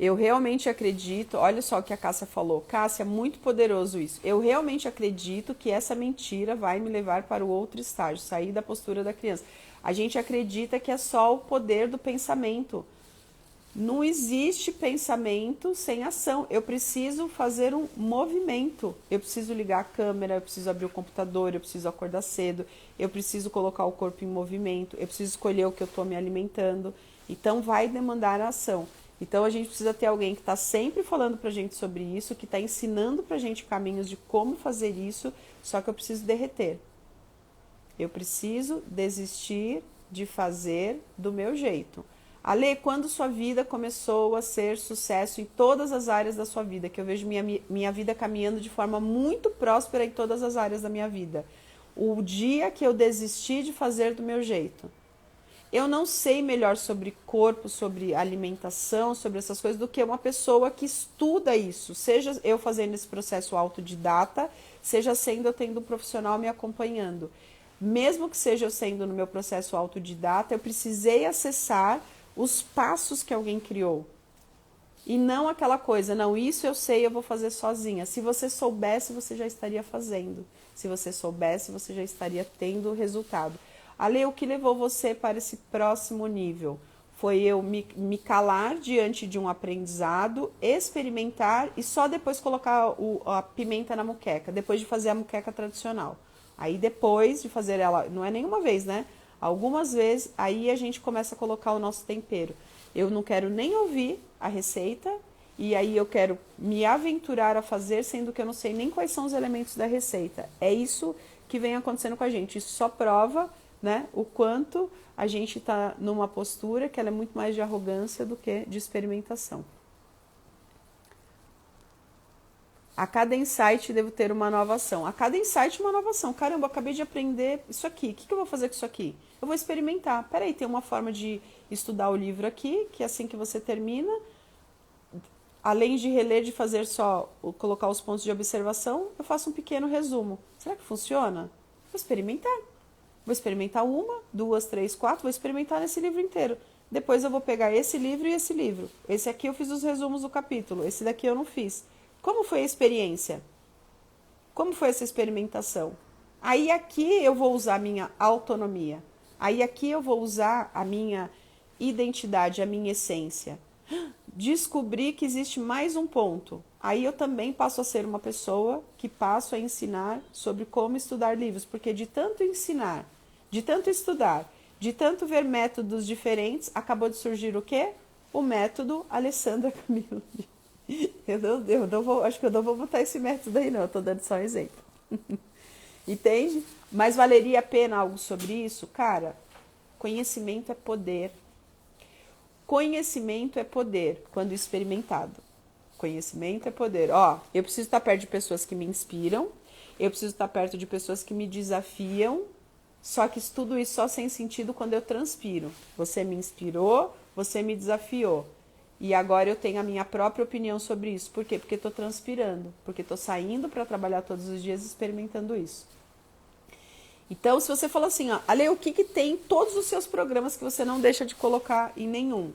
Eu realmente acredito, olha só o que a Cássia falou. Cássia, muito poderoso isso. Eu realmente acredito que essa mentira vai me levar para o outro estágio, sair da postura da criança. A gente acredita que é só o poder do pensamento. Não existe pensamento sem ação. Eu preciso fazer um movimento. Eu preciso ligar a câmera, eu preciso abrir o computador, eu preciso acordar cedo, eu preciso colocar o corpo em movimento, eu preciso escolher o que eu estou me alimentando. Então vai demandar ação. Então a gente precisa ter alguém que está sempre falando para a gente sobre isso, que está ensinando para a gente caminhos de como fazer isso, só que eu preciso derreter. Eu preciso desistir de fazer do meu jeito. Ale, quando sua vida começou a ser sucesso em todas as áreas da sua vida, que eu vejo minha vida caminhando de forma muito próspera em todas as áreas da minha vida, o dia que eu desisti de fazer do meu jeito. Eu não sei melhor sobre corpo, sobre alimentação, sobre essas coisas, do que uma pessoa que estuda isso. Seja eu fazendo esse processo autodidata, seja sendo eu tendo um profissional me acompanhando. Mesmo que seja eu sendo no meu processo autodidata, eu precisei acessar os passos que alguém criou. E não aquela coisa, não, isso eu sei, eu vou fazer sozinha. Se você soubesse, você já estaria fazendo. Se você soubesse, você já estaria tendo resultado. Ale, o que levou você para esse próximo nível? Foi eu me calar diante de um aprendizado, experimentar e só depois colocar a pimenta na moqueca, depois de fazer a moqueca tradicional. Aí depois de fazer ela, não é nenhuma vez, né? Algumas vezes, aí a gente começa a colocar o nosso tempero. Eu não quero nem ouvir a receita e aí eu quero me aventurar a fazer, sendo que eu não sei nem quais são os elementos da receita. É isso que vem acontecendo com a gente. Isso só prova, né, o quanto a gente está numa postura que ela é muito mais de arrogância do que de experimentação. A cada insight devo ter uma nova ação. A cada insight uma nova ação. Caramba, eu acabei de aprender isso aqui. O que eu vou fazer com isso aqui? Eu vou experimentar. Peraí, tem uma forma de estudar o livro aqui, que assim que você termina, além de reler, de fazer só, colocar os pontos de observação, eu faço um pequeno resumo. Será que funciona? Vou experimentar. Vou experimentar uma, duas, três, quatro, vou experimentar nesse livro inteiro. Depois eu vou pegar esse livro e esse livro. Esse aqui eu fiz os resumos do capítulo, esse daqui eu não fiz. Como foi a experiência? Como foi essa experimentação? Aí aqui eu vou usar a minha autonomia. Aí aqui eu vou usar a minha identidade, a minha essência. Descobri que existe mais um ponto. Aí eu também passo a ser uma pessoa que passo a ensinar sobre como estudar livros, porque de tanto ensinar, de tanto estudar, de tanto ver métodos diferentes, acabou de surgir o quê? O método Alessandra Camilo. Eu não vou, acho que eu não vou botar esse método aí não, eu tô dando só um exemplo. Entende? Mas valeria a pena algo sobre isso? Cara, conhecimento é poder. Conhecimento é poder quando experimentado. Conhecimento é poder. Ó, eu preciso estar perto de pessoas que me inspiram, eu preciso estar perto de pessoas que me desafiam, só que tudo isso só tem sentido quando eu transpiro. Você me inspirou, você me desafiou. E agora eu tenho a minha própria opinião sobre isso. Por quê? Porque estou transpirando, porque estou saindo para trabalhar todos os dias experimentando isso. Então, se você fala assim, ó, Ale, o que tem em todos os seus programas que você não deixa de colocar em nenhum?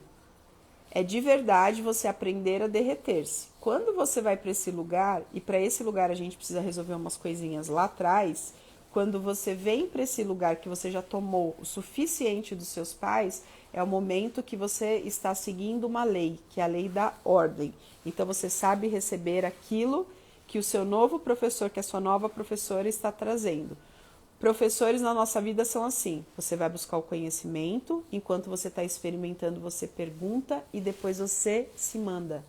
É de verdade você aprender a derreter-se. Quando você vai para esse lugar, e para esse lugar a gente precisa resolver umas coisinhas lá atrás, quando você vem para esse lugar que você já tomou o suficiente dos seus pais, é o momento que você está seguindo uma lei, que é a lei da ordem. Então você sabe receber aquilo que o seu novo professor, que a sua nova professora está trazendo. Professores na nossa vida são assim, você vai buscar o conhecimento, enquanto você está experimentando, você pergunta e depois você se manda.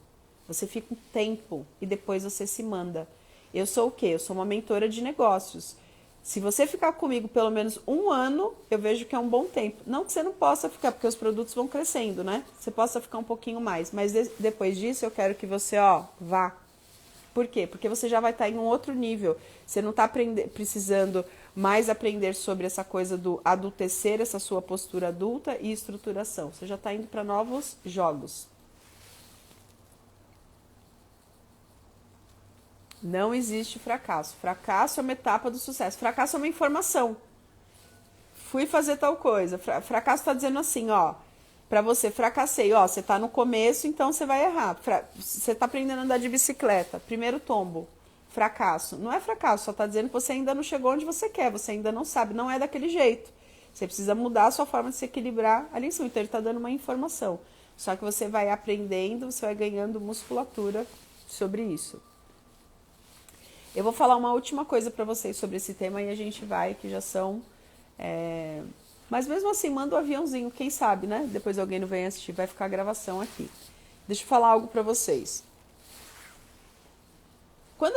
Você fica um tempo e depois você se manda. Eu sou o quê? Eu sou uma mentora de negócios. Se você ficar comigo pelo menos um ano, eu vejo que é um bom tempo. Não que você não possa ficar, porque os produtos vão crescendo, né? Você possa ficar um pouquinho mais, mas depois disso eu quero que você, vá. Por quê? Porque você já vai estar em um outro nível. Você não está precisando mais aprender sobre essa coisa do adultecer, essa sua postura adulta e estruturação. Você já está indo para novos jogos. Não existe fracasso. Fracasso é uma etapa do sucesso. Fracasso é uma informação. Fui fazer tal coisa. Fracasso está dizendo assim, ó, para você, fracassei, ó, você tá no começo, então você vai errar. Você tá aprendendo a andar de bicicleta, primeiro tombo, fracasso. Não é fracasso, só tá dizendo que você ainda não chegou onde você quer, você ainda não sabe, não é daquele jeito. Você precisa mudar a sua forma de se equilibrar ali em cima, então ele tá dando uma informação. Só que você vai aprendendo, você vai ganhando musculatura sobre isso. Eu vou falar uma última coisa para vocês sobre esse tema e a gente vai, que já são... Mas mesmo assim, manda o aviãozinho, quem sabe, né? Depois alguém não vem assistir, vai ficar a gravação aqui. Deixa eu falar algo para vocês. Quando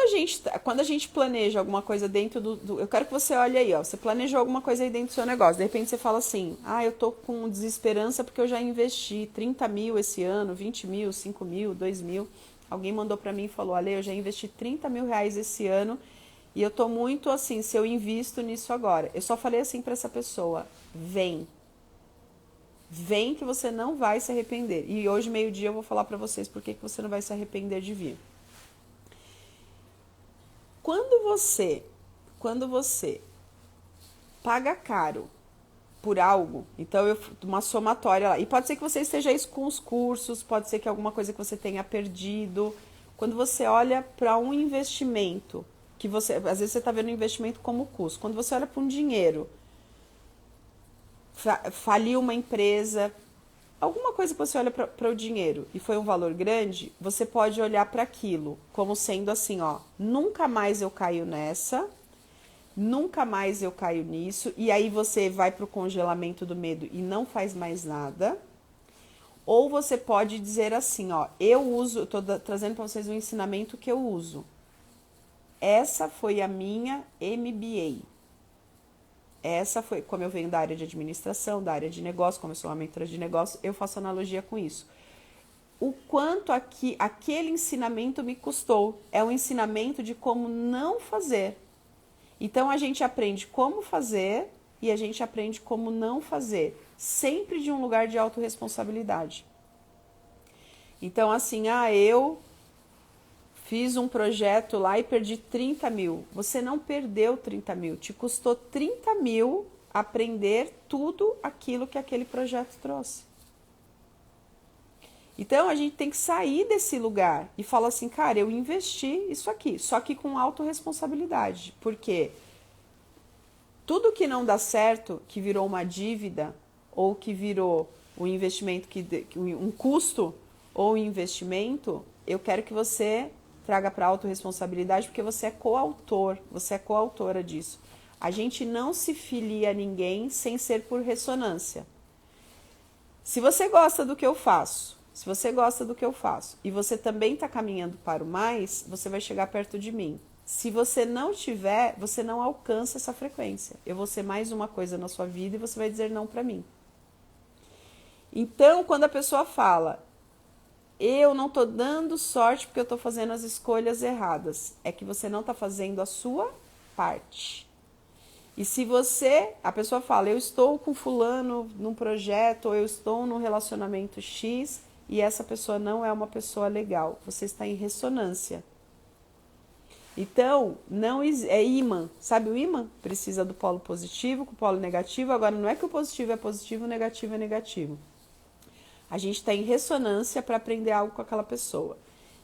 a gente planeja alguma coisa dentro eu quero que você olhe aí, ó. Você planejou alguma coisa aí dentro do seu negócio. De repente você fala assim, eu tô com desesperança porque eu já investi 30 mil esse ano, 20 mil, 5 mil, 2 mil. Alguém mandou para mim e falou, Ale, eu já investi 30 mil reais esse ano e eu tô muito assim, se eu invisto nisso agora. Eu só falei assim para essa pessoa, vem. Vem que você não vai se arrepender. E hoje, meio-dia, eu vou falar para vocês por que você não vai se arrepender de vir. Quando você paga caro por algo, então uma somatória lá, e pode ser que você esteja isso com os cursos, pode ser que alguma coisa que você tenha perdido. Quando você olha para um investimento, que você, às vezes você está vendo o investimento como custo, quando você olha para um dinheiro, faliu uma empresa, alguma coisa que você olha para o dinheiro e foi um valor grande, você pode olhar para aquilo como sendo assim, ó, nunca mais eu caio nessa, nunca mais eu caio nisso, e aí você vai para o congelamento do medo e não faz mais nada. Ou você pode dizer assim, ó, eu tô trazendo para vocês um ensinamento que eu uso. Essa foi a minha MBA. Essa foi, como eu venho da área de administração, da área de negócio, como eu sou uma mentora de negócio, eu faço analogia com isso. O quanto aquele ensinamento me custou. É um ensinamento de como não fazer. Então, a gente aprende como fazer e a gente aprende como não fazer. Sempre de um lugar de autorresponsabilidade. Então, assim, eu fiz um projeto lá e perdi 30 mil. Você não perdeu 30 mil. Te custou 30 mil aprender tudo aquilo que aquele projeto trouxe. Então, a gente tem que sair desse lugar e falar assim, cara, eu investi isso aqui, só que com autorresponsabilidade. Porque tudo que não dá certo, que virou uma dívida, ou que virou um investimento, um custo ou um investimento, eu quero que você traga para a autorresponsabilidade, porque você é coautor, você é coautora disso. A gente não se filia a ninguém sem ser por ressonância. Se você gosta do que eu faço, e você também está caminhando para o mais, você vai chegar perto de mim. Se você não tiver, você não alcança essa frequência. Eu vou ser mais uma coisa na sua vida e você vai dizer não para mim. Então, quando a pessoa fala, eu não estou dando sorte porque eu estou fazendo as escolhas erradas, é que você não está fazendo a sua parte. E se a pessoa fala, eu estou com fulano num projeto, ou eu estou num relacionamento X, e essa pessoa não é uma pessoa legal, você está em ressonância. Então, não é ímã, sabe o ímã? Precisa do polo positivo com o polo negativo, agora não é que o positivo é positivo, o negativo é negativo. A gente está em ressonância para aprender algo com aquela pessoa.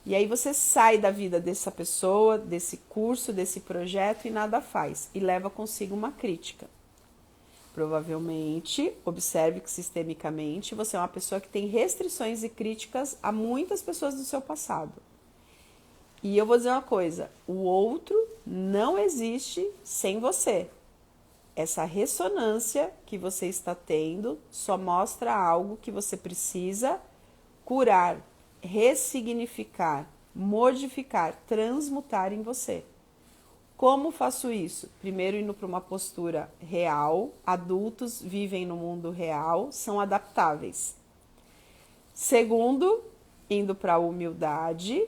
E aí você sai da vida dessa pessoa, desse curso, desse projeto e nada faz. E leva consigo uma crítica. Provavelmente, observe que sistemicamente você é uma pessoa que tem restrições e críticas a muitas pessoas do seu passado. E eu vou dizer uma coisa, o outro não existe sem você. Essa ressonância que você está tendo só mostra algo que você precisa curar, ressignificar, modificar, transmutar em você. Como faço isso? Primeiro, indo para uma postura real. Adultos vivem no mundo real, são adaptáveis. Segundo, indo para a humildade.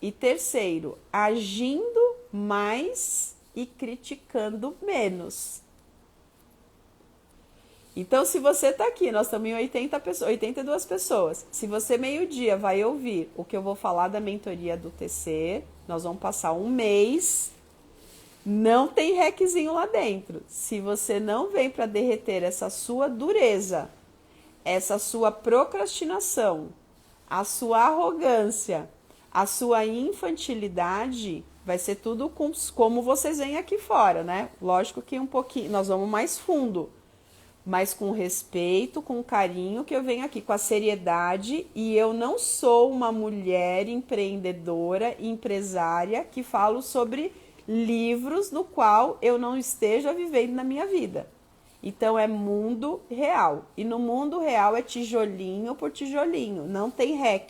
E terceiro, agindo mais e criticando menos. Então, se você está aqui, nós estamos em 82 pessoas. Se você meio-dia vai ouvir o que eu vou falar da mentoria do TC, nós vamos passar um mês. Não tem requezinho lá dentro. Se você não vem para derreter essa sua dureza, essa sua procrastinação, a sua arrogância, a sua infantilidade, vai ser tudo como vocês veem aqui fora, né? Lógico que um pouquinho, nós vamos mais fundo, mas com respeito, com carinho, que eu venho aqui com a seriedade, e eu não sou uma mulher empreendedora, empresária, que falo sobre livros no qual eu não esteja vivendo na minha vida. Então é mundo real, e no mundo real é tijolinho por tijolinho, não tem rec.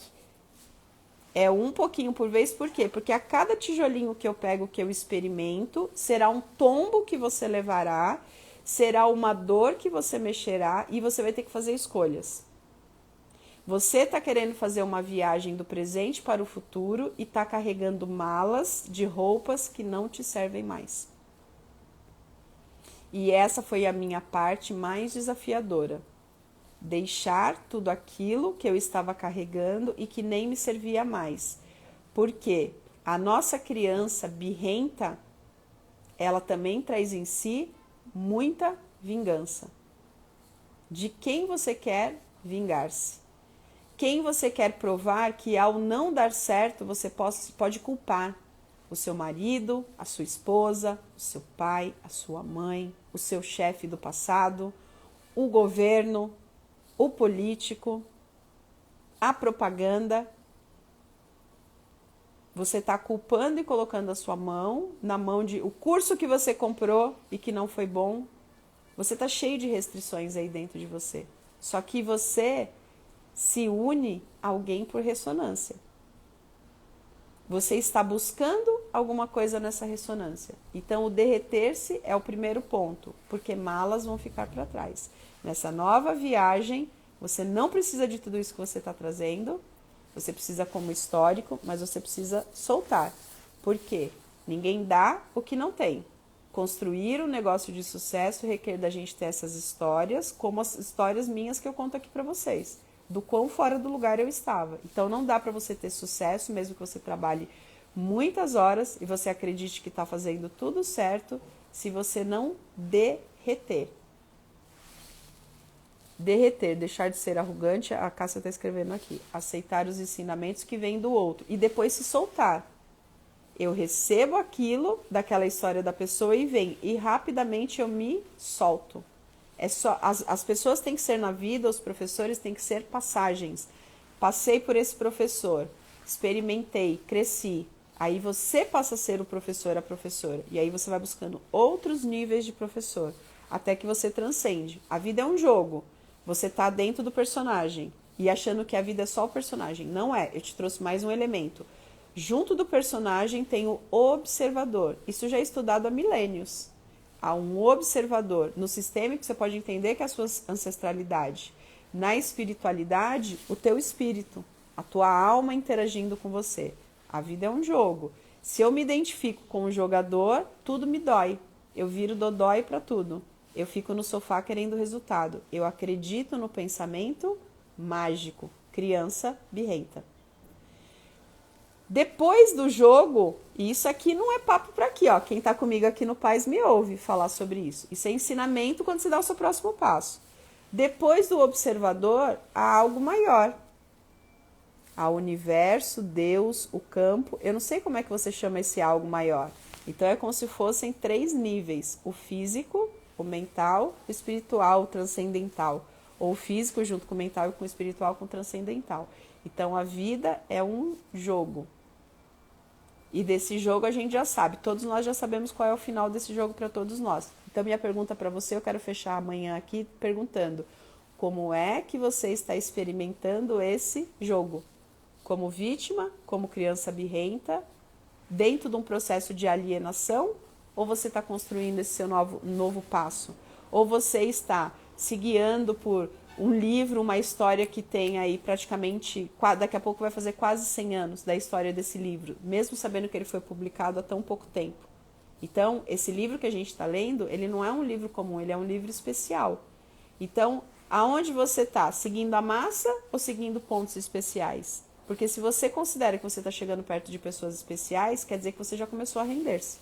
É um pouquinho por vez, por quê? Porque a cada tijolinho que eu pego, que eu experimento, será um tombo que você levará, será uma dor que você mexerá e você vai ter que fazer escolhas. Você está querendo fazer uma viagem do presente para o futuro e está carregando malas de roupas que não te servem mais. E essa foi a minha parte mais desafiadora. Deixar tudo aquilo que eu estava carregando e que nem me servia mais. Porque a nossa criança birrenta, ela também traz em si muita vingança. De quem você quer vingar-se? Quem você quer provar que ao não dar certo você pode culpar? O seu marido, a sua esposa, o seu pai, a sua mãe, o seu chefe do passado, o governo, o político, a propaganda. Você está culpando e colocando a sua mão na mão de o curso que você comprou e que não foi bom. Você está cheio de restrições aí dentro de você. Só que você se une a alguém por ressonância. Você está buscando alguma coisa nessa ressonância. Então, o derreter-se é o primeiro ponto, porque malas vão ficar para trás. Nessa nova viagem, você não precisa de tudo isso que você está trazendo, você precisa como histórico, mas você precisa soltar. Por quê? Ninguém dá o que não tem. Construir um negócio de sucesso requer da gente ter essas histórias, como as histórias minhas que eu conto aqui para vocês, do quão fora do lugar eu estava. Então não dá para você ter sucesso, mesmo que você trabalhe muitas horas e você acredite que está fazendo tudo certo, se você não derreter. Derreter, deixar de ser arrogante, a Cássia está escrevendo aqui. Aceitar os ensinamentos que vêm do outro e depois se soltar. Eu recebo aquilo daquela história da pessoa e vem, e rapidamente eu me solto. É só, as pessoas têm que ser na vida, os professores têm que ser passagens. Passei por esse professor, experimentei, cresci. Aí você passa a ser o professor, a professora. E aí você vai buscando outros níveis de professor, até que você transcende. A vida é um jogo. Você está dentro do personagem e achando que a vida é só o personagem. Não é, eu te trouxe mais um elemento. Junto do personagem tem o observador. Isso já é estudado há milênios. Há um observador. No sistêmico você pode entender que é a sua ancestralidade. Na espiritualidade, o teu espírito, a tua alma interagindo com você. A vida é um jogo. Se eu me identifico com o jogador, tudo me dói. Eu viro dodói para tudo. Eu fico no sofá querendo resultado. Eu acredito no pensamento mágico. Criança birrenta. Depois do jogo, e isso aqui não é papo para aqui, ó. Quem tá comigo aqui no Paz me ouve falar sobre isso. Isso é ensinamento quando você dá o seu próximo passo. Depois do observador, há algo maior. Há o universo, Deus, o campo. Eu não sei como é que você chama esse algo maior. Então é como se fossem 3 níveis. O físico, o mental, o espiritual, o transcendental. Ou o físico junto com o mental e com o espiritual, com o transcendental. Então a vida é um jogo. E desse jogo a gente já sabe. Todos nós já sabemos qual é o final desse jogo para todos nós. Então minha pergunta para você, eu quero fechar amanhã aqui perguntando: como é que você está experimentando esse jogo? Como vítima, como criança birrenta, dentro de um processo de alienação, ou você está construindo esse seu novo passo? Ou você está se guiando por um livro, uma história que tem aí praticamente, daqui a pouco vai fazer quase 100 anos da história desse livro, mesmo sabendo que ele foi publicado há tão pouco tempo. Então, esse livro que a gente está lendo, ele não é um livro comum, ele é um livro especial. Então, aonde você está? Seguindo a massa ou seguindo pontos especiais? Porque se você considera que você está chegando perto de pessoas especiais, quer dizer que você já começou a render-se.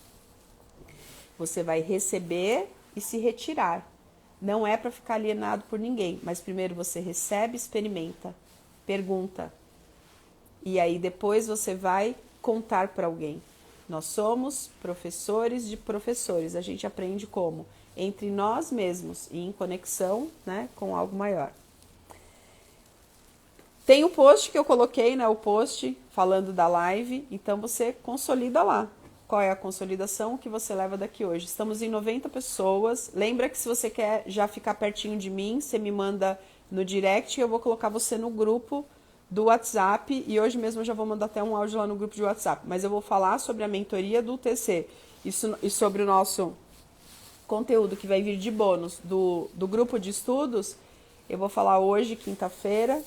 Você vai receber e se retirar. Não é para ficar alienado por ninguém, mas primeiro você recebe, experimenta, pergunta. E aí depois você vai contar para alguém. Nós somos professores de professores. A gente aprende como? Entre nós mesmos e em conexão, né, com algo maior. Tem o post que eu coloquei, né, o post falando da live, então você consolida lá. Qual é a consolidação que você leva daqui hoje? Estamos em 90 pessoas. Lembra que se você quer já ficar pertinho de mim, você me manda no direct e eu vou colocar você no grupo do WhatsApp. E hoje mesmo eu já vou mandar até um áudio lá no grupo de WhatsApp. Mas eu vou falar sobre a mentoria do TC e sobre o nosso conteúdo que vai vir de bônus do grupo de estudos. Eu vou falar hoje, quinta-feira,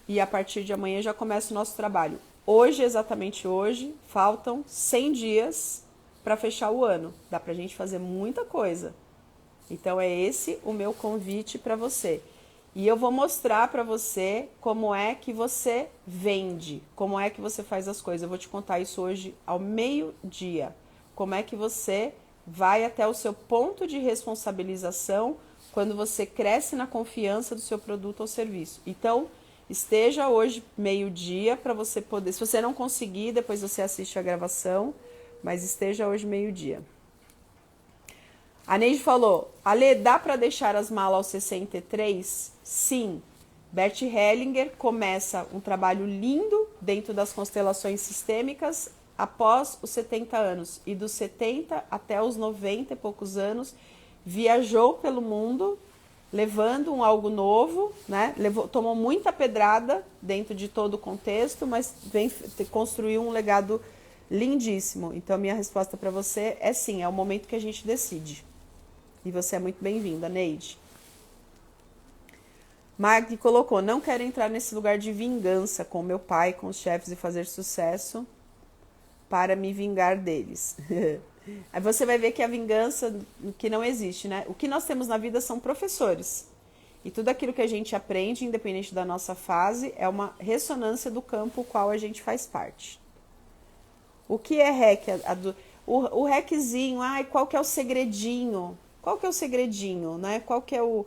e a partir de amanhã já começa o nosso trabalho. Hoje, exatamente hoje, faltam 100 dias para fechar o ano. Dá para a gente fazer muita coisa. Então, é esse o meu convite para você. E eu vou mostrar para você como é que você vende, como é que você faz as coisas. Eu vou te contar isso hoje ao meio-dia. Como é que você vai até o seu ponto de responsabilização quando você cresce na confiança do seu produto ou serviço. Então, esteja hoje meio-dia para você poder... Se você não conseguir, depois você assiste a gravação, mas esteja hoje meio-dia. A Neide falou, Ale, dá para deixar as malas aos 63? Sim. Bert Hellinger começa um trabalho lindo dentro das constelações sistêmicas após os 70 anos. E dos 70 até os 90 e poucos anos, viajou pelo mundo, levando algo novo, né? Tomou muita pedrada dentro de todo o contexto, mas construiu um legado lindíssimo. Então, a minha resposta para você é sim, é o momento que a gente decide. E você é muito bem-vinda, Neide. Mag colocou, não quero entrar nesse lugar de vingança com meu pai, com os chefes e fazer sucesso para me vingar deles. Aí você vai ver que a vingança que não existe, né? O que nós temos na vida são professores. E tudo aquilo que a gente aprende, independente da nossa fase, é uma ressonância do campo qual a gente faz parte. O que é REC? O RECzinho, qual que é o segredinho? Qual que é o segredinho, né? Qual que é o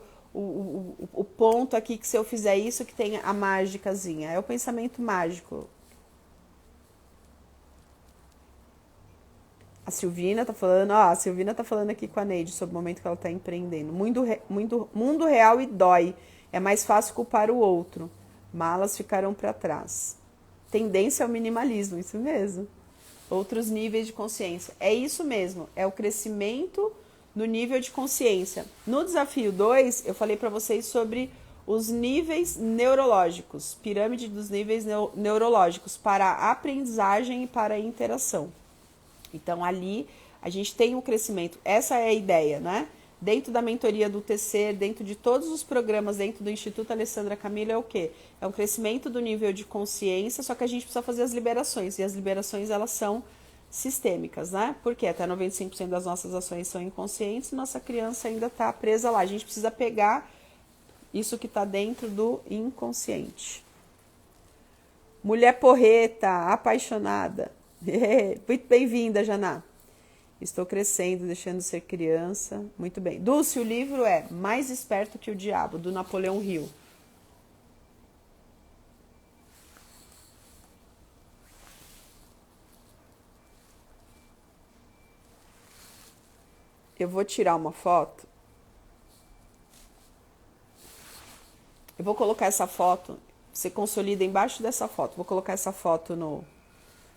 ponto aqui que se eu fizer isso que tem a mágicazinha? É o pensamento mágico. A Silvina tá falando aqui com a Neide sobre o momento que ela tá empreendendo. Mundo real e dói. É mais fácil culpar o outro. Malas ficarão para trás. Tendência ao minimalismo, isso mesmo. Outros níveis de consciência. É isso mesmo, é o crescimento no nível de consciência. No desafio 2, eu falei para vocês sobre os níveis neurológicos, pirâmide dos níveis neurológicos para a aprendizagem e para a interação. Então, ali a gente tem um crescimento. Essa é a ideia, né? Dentro da mentoria do TC, dentro de todos os programas, dentro do Instituto Alessandra Camilo, é o quê? É um crescimento do nível de consciência, só que a gente precisa fazer as liberações. E as liberações, elas são sistêmicas, né? Porque até 95% das nossas ações são inconscientes, nossa criança ainda está presa lá. A gente precisa pegar isso que está dentro do inconsciente. Mulher porreta, apaixonada. Muito bem-vinda, Janá. Estou crescendo, deixando de ser criança. Muito bem. Dulce, o livro é Mais Esperto que o Diabo, do Napoleão Hill. Eu vou tirar uma foto. Eu vou colocar essa foto. Você consolida embaixo dessa foto. Vou colocar essa foto no...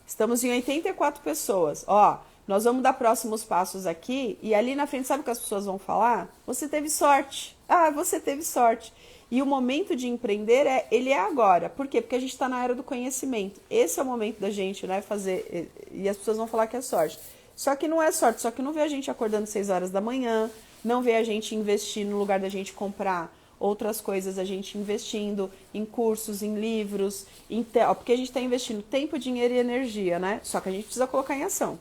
Estamos em 84 pessoas. Ó, nós vamos dar próximos passos aqui. E ali na frente, sabe o que as pessoas vão falar? Você teve sorte. Ah, você teve sorte. E o momento de empreender, ele é agora. Por quê? Porque a gente está na era do conhecimento. Esse é o momento da gente, né, fazer... E as pessoas vão falar que é sorte. Só que não é sorte. Só que não vê a gente acordando 6 horas da manhã. Não vê a gente investir no lugar da gente comprar outras coisas, a gente investindo em cursos, em livros, porque a gente está investindo tempo, dinheiro e energia, né? Só que a gente precisa colocar em ação.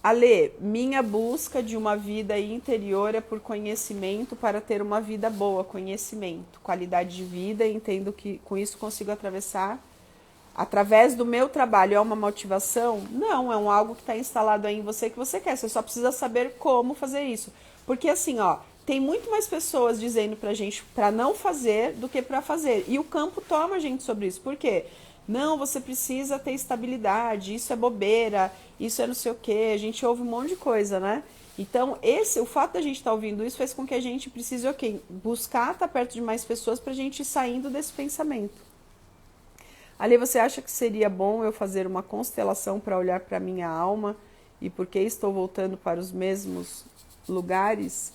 Ale, minha busca de uma vida interior é por conhecimento para ter uma vida boa, conhecimento, qualidade de vida, entendo que com isso consigo atravessar. Através do meu trabalho é uma motivação? Não, é algo que está instalado aí em você que você quer, você só precisa saber como fazer isso. Porque assim, ó, tem muito mais pessoas dizendo pra gente para não fazer do que para fazer. E o campo toma a gente sobre isso. Por quê? Não, você precisa ter estabilidade, isso é bobeira, isso é não sei o quê. A gente ouve um monte de coisa, né? Então, o fato da gente estar ouvindo isso faz com que a gente precise, buscar estar perto de mais pessoas pra gente ir saindo desse pensamento. Ali, você acha que seria bom eu fazer uma constelação para olhar para minha alma e por que estou voltando para os mesmos lugares?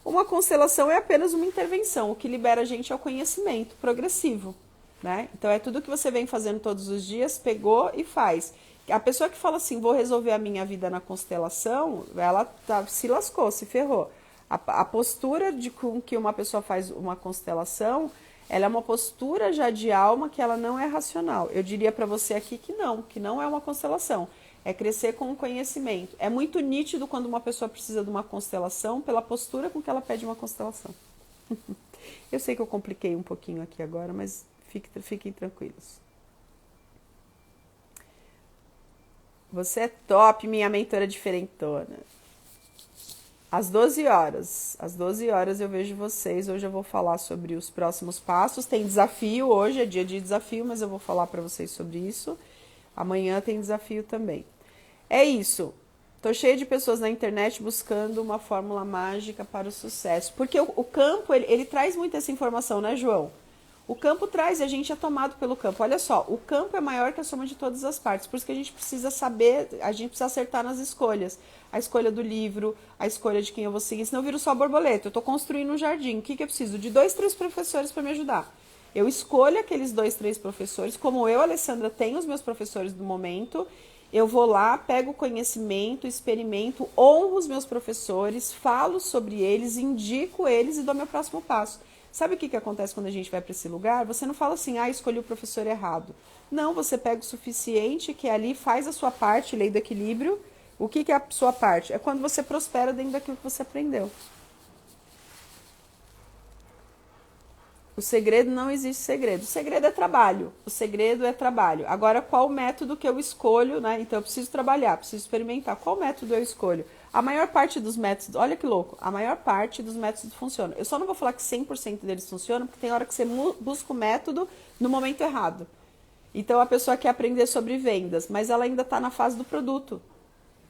Uma constelação é apenas uma intervenção. O que libera a gente é o conhecimento progressivo, né? Então, é tudo que você vem fazendo todos os dias, pegou e faz. A pessoa que fala assim, vou resolver a minha vida na constelação, ela se lascou, se ferrou. A postura com que uma pessoa faz uma constelação, ela é uma postura já de alma que ela não é racional. Eu diria para você aqui que não é uma constelação. É crescer com o conhecimento. É muito nítido quando uma pessoa precisa de uma constelação pela postura com que ela pede uma constelação. Eu sei que eu compliquei um pouquinho aqui agora, mas fiquem tranquilos. Você é top, minha mentora diferentona. Às 12 horas eu vejo vocês. Hoje eu vou falar sobre os próximos passos. Tem desafio hoje, é dia de desafio, mas eu vou falar para vocês sobre isso. Amanhã tem desafio também. É isso. Tô cheia de pessoas na internet buscando uma fórmula mágica para o sucesso. Porque o campo, ele traz muita essa informação, né, João? O campo traz e a gente é tomado pelo campo. Olha só, o campo é maior que a soma de todas as partes. Por isso que a gente precisa saber, a gente precisa acertar nas escolhas. A escolha do livro, a escolha de quem eu vou seguir. Senão eu viro só borboleta. Eu estou construindo um jardim. O que eu preciso? De 2, 3 professores para me ajudar. Eu escolho aqueles 2, 3 professores. Como eu, Alessandra, tenho os meus professores do momento. Eu vou lá, pego o conhecimento, experimento, honro os meus professores, falo sobre eles, indico eles e dou meu próximo passo. Sabe o que acontece quando a gente vai para esse lugar? Você não fala assim, escolhi o professor errado. Não, você pega o suficiente que ali faz a sua parte, lei do equilíbrio. O que é a sua parte? É quando você prospera dentro daquilo que você aprendeu. O segredo não existe segredo. O segredo é trabalho. O segredo é trabalho. Agora, qual o método que eu escolho, né? Então, eu preciso trabalhar, preciso experimentar. Qual método eu escolho? A maior parte dos métodos, olha que louco, a maior parte dos métodos funciona. Eu só não vou falar que 100% deles funcionam, porque tem hora que você busca o método no momento errado. Então, a pessoa quer aprender sobre vendas, mas ela ainda está na fase do produto.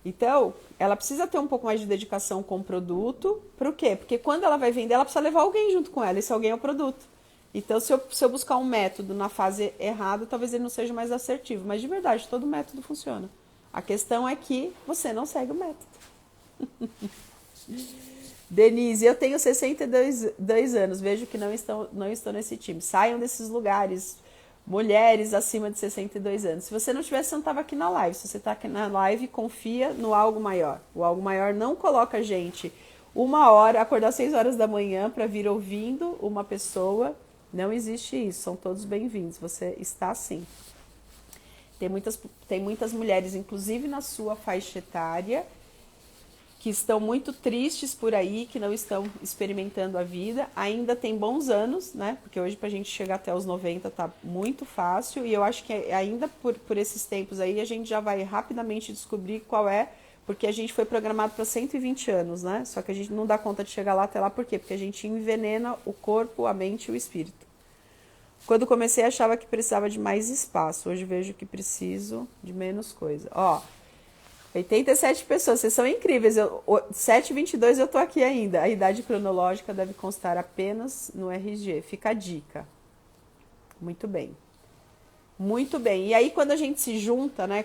Então, ela precisa ter um pouco mais de dedicação com o produto. Por quê? Porque quando ela vai vender, ela precisa levar alguém junto com ela. Esse alguém é o produto. Então, se eu buscar um método na fase errada, talvez ele não seja mais assertivo. Mas, de verdade, todo método funciona. A questão é que você não segue o método. Denise, eu tenho 62 anos. Vejo que não estou nesse time. Saiam desses lugares. Mulheres acima de 62 anos. Se você não tivesse, você não estava aqui na live. Se você está aqui na live, confia no algo maior. O algo maior não coloca a gente 1 hora, acordar 6 horas da manhã para vir ouvindo uma pessoa. Não existe isso. São todos bem-vindos. Você está sim. Tem muitas mulheres, inclusive na sua faixa etária, que estão muito tristes por aí, que não estão experimentando a vida. Ainda tem bons anos, né? Porque hoje pra gente chegar até os 90 tá muito fácil. E eu acho que ainda por esses tempos aí, a gente já vai rapidamente descobrir qual é, porque a gente foi programado para 120 anos, né? Só que a gente não dá conta de chegar lá até lá, por quê? Porque a gente envenena o corpo, a mente e o espírito. Quando comecei, achava que precisava de mais espaço. Hoje vejo que preciso de menos coisa. 87 pessoas, vocês são incríveis. 7h22 eu tô aqui ainda. A idade cronológica deve constar apenas no RG. Fica a dica. Muito bem. Muito bem. E aí, quando a gente se junta, né?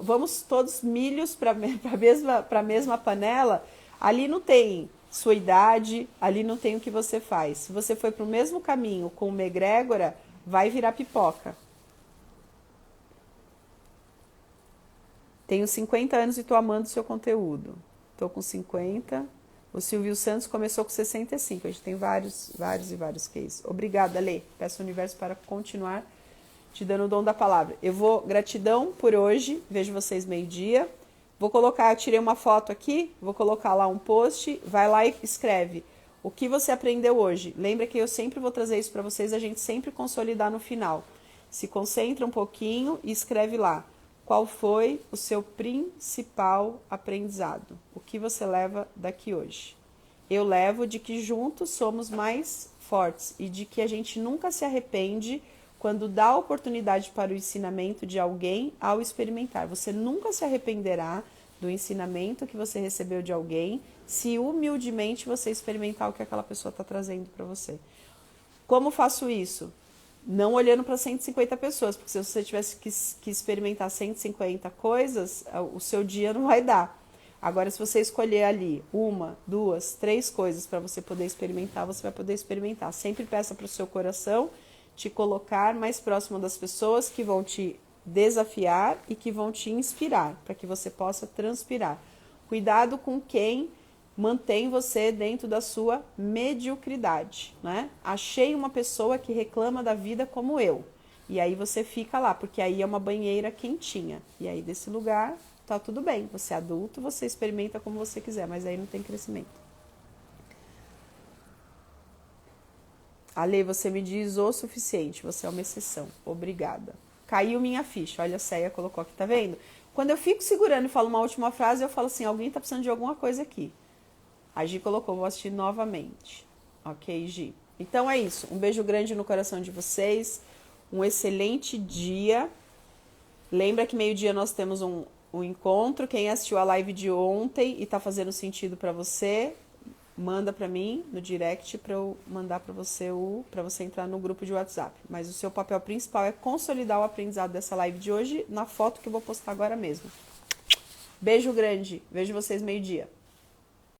Vamos todos milhos para a mesma panela, ali não tem sua idade, ali não tem o que você faz. Se você foi para o mesmo caminho com uma egrégora, vai virar pipoca. Tenho 50 anos e estou amando o seu conteúdo. Estou com 50. O Silvio Santos começou com 65. A gente tem vários cases. Obrigada, Lê. Peço ao universo para continuar te dando o dom da palavra. Gratidão por hoje. Vejo vocês meio-dia. Vou colocar, tirei uma foto aqui, vou colocar lá um post, vai lá e escreve o que você aprendeu hoje. Lembra que eu sempre vou trazer isso para vocês, a gente sempre consolidar no final. Se concentra um pouquinho e escreve lá. Qual foi o seu principal aprendizado? O que você leva daqui hoje? Eu levo de que juntos somos mais fortes e de que a gente nunca se arrepende quando dá oportunidade para o ensinamento de alguém ao experimentar. Você nunca se arrependerá do ensinamento que você recebeu de alguém se humildemente você experimentar o que aquela pessoa está trazendo para você. Como faço isso? Não olhando para 150 pessoas, porque se você tivesse que experimentar 150 coisas, o seu dia não vai dar. Agora, se você escolher ali uma, duas, três coisas para você poder experimentar, você vai poder experimentar. Sempre peça para o seu coração te colocar mais próximo das pessoas que vão te desafiar e que vão te inspirar, para que você possa transpirar. Cuidado com quem mantém você dentro da sua mediocridade, né? Achei uma pessoa que reclama da vida como eu. E aí você fica lá, porque aí é uma banheira quentinha. E aí desse lugar tá tudo bem. Você é adulto, você experimenta como você quiser, mas aí não tem crescimento. Ale, você me diz o suficiente, você é uma exceção. Obrigada. Caiu minha ficha, olha a Céia colocou aqui, tá vendo? Quando eu fico segurando e falo uma última frase, eu falo assim, alguém tá precisando de alguma coisa aqui. A Gi colocou, vou assistir novamente. Ok, Gi? Então é isso. Um beijo grande no coração de vocês. Um excelente dia. Lembra que meio-dia nós temos um encontro. Quem assistiu a live de ontem e tá fazendo sentido para você, manda para mim no direct para eu mandar para você para você entrar no grupo de WhatsApp. Mas o seu papel principal é consolidar o aprendizado dessa live de hoje na foto que eu vou postar agora mesmo. Beijo grande. Vejo vocês meio-dia.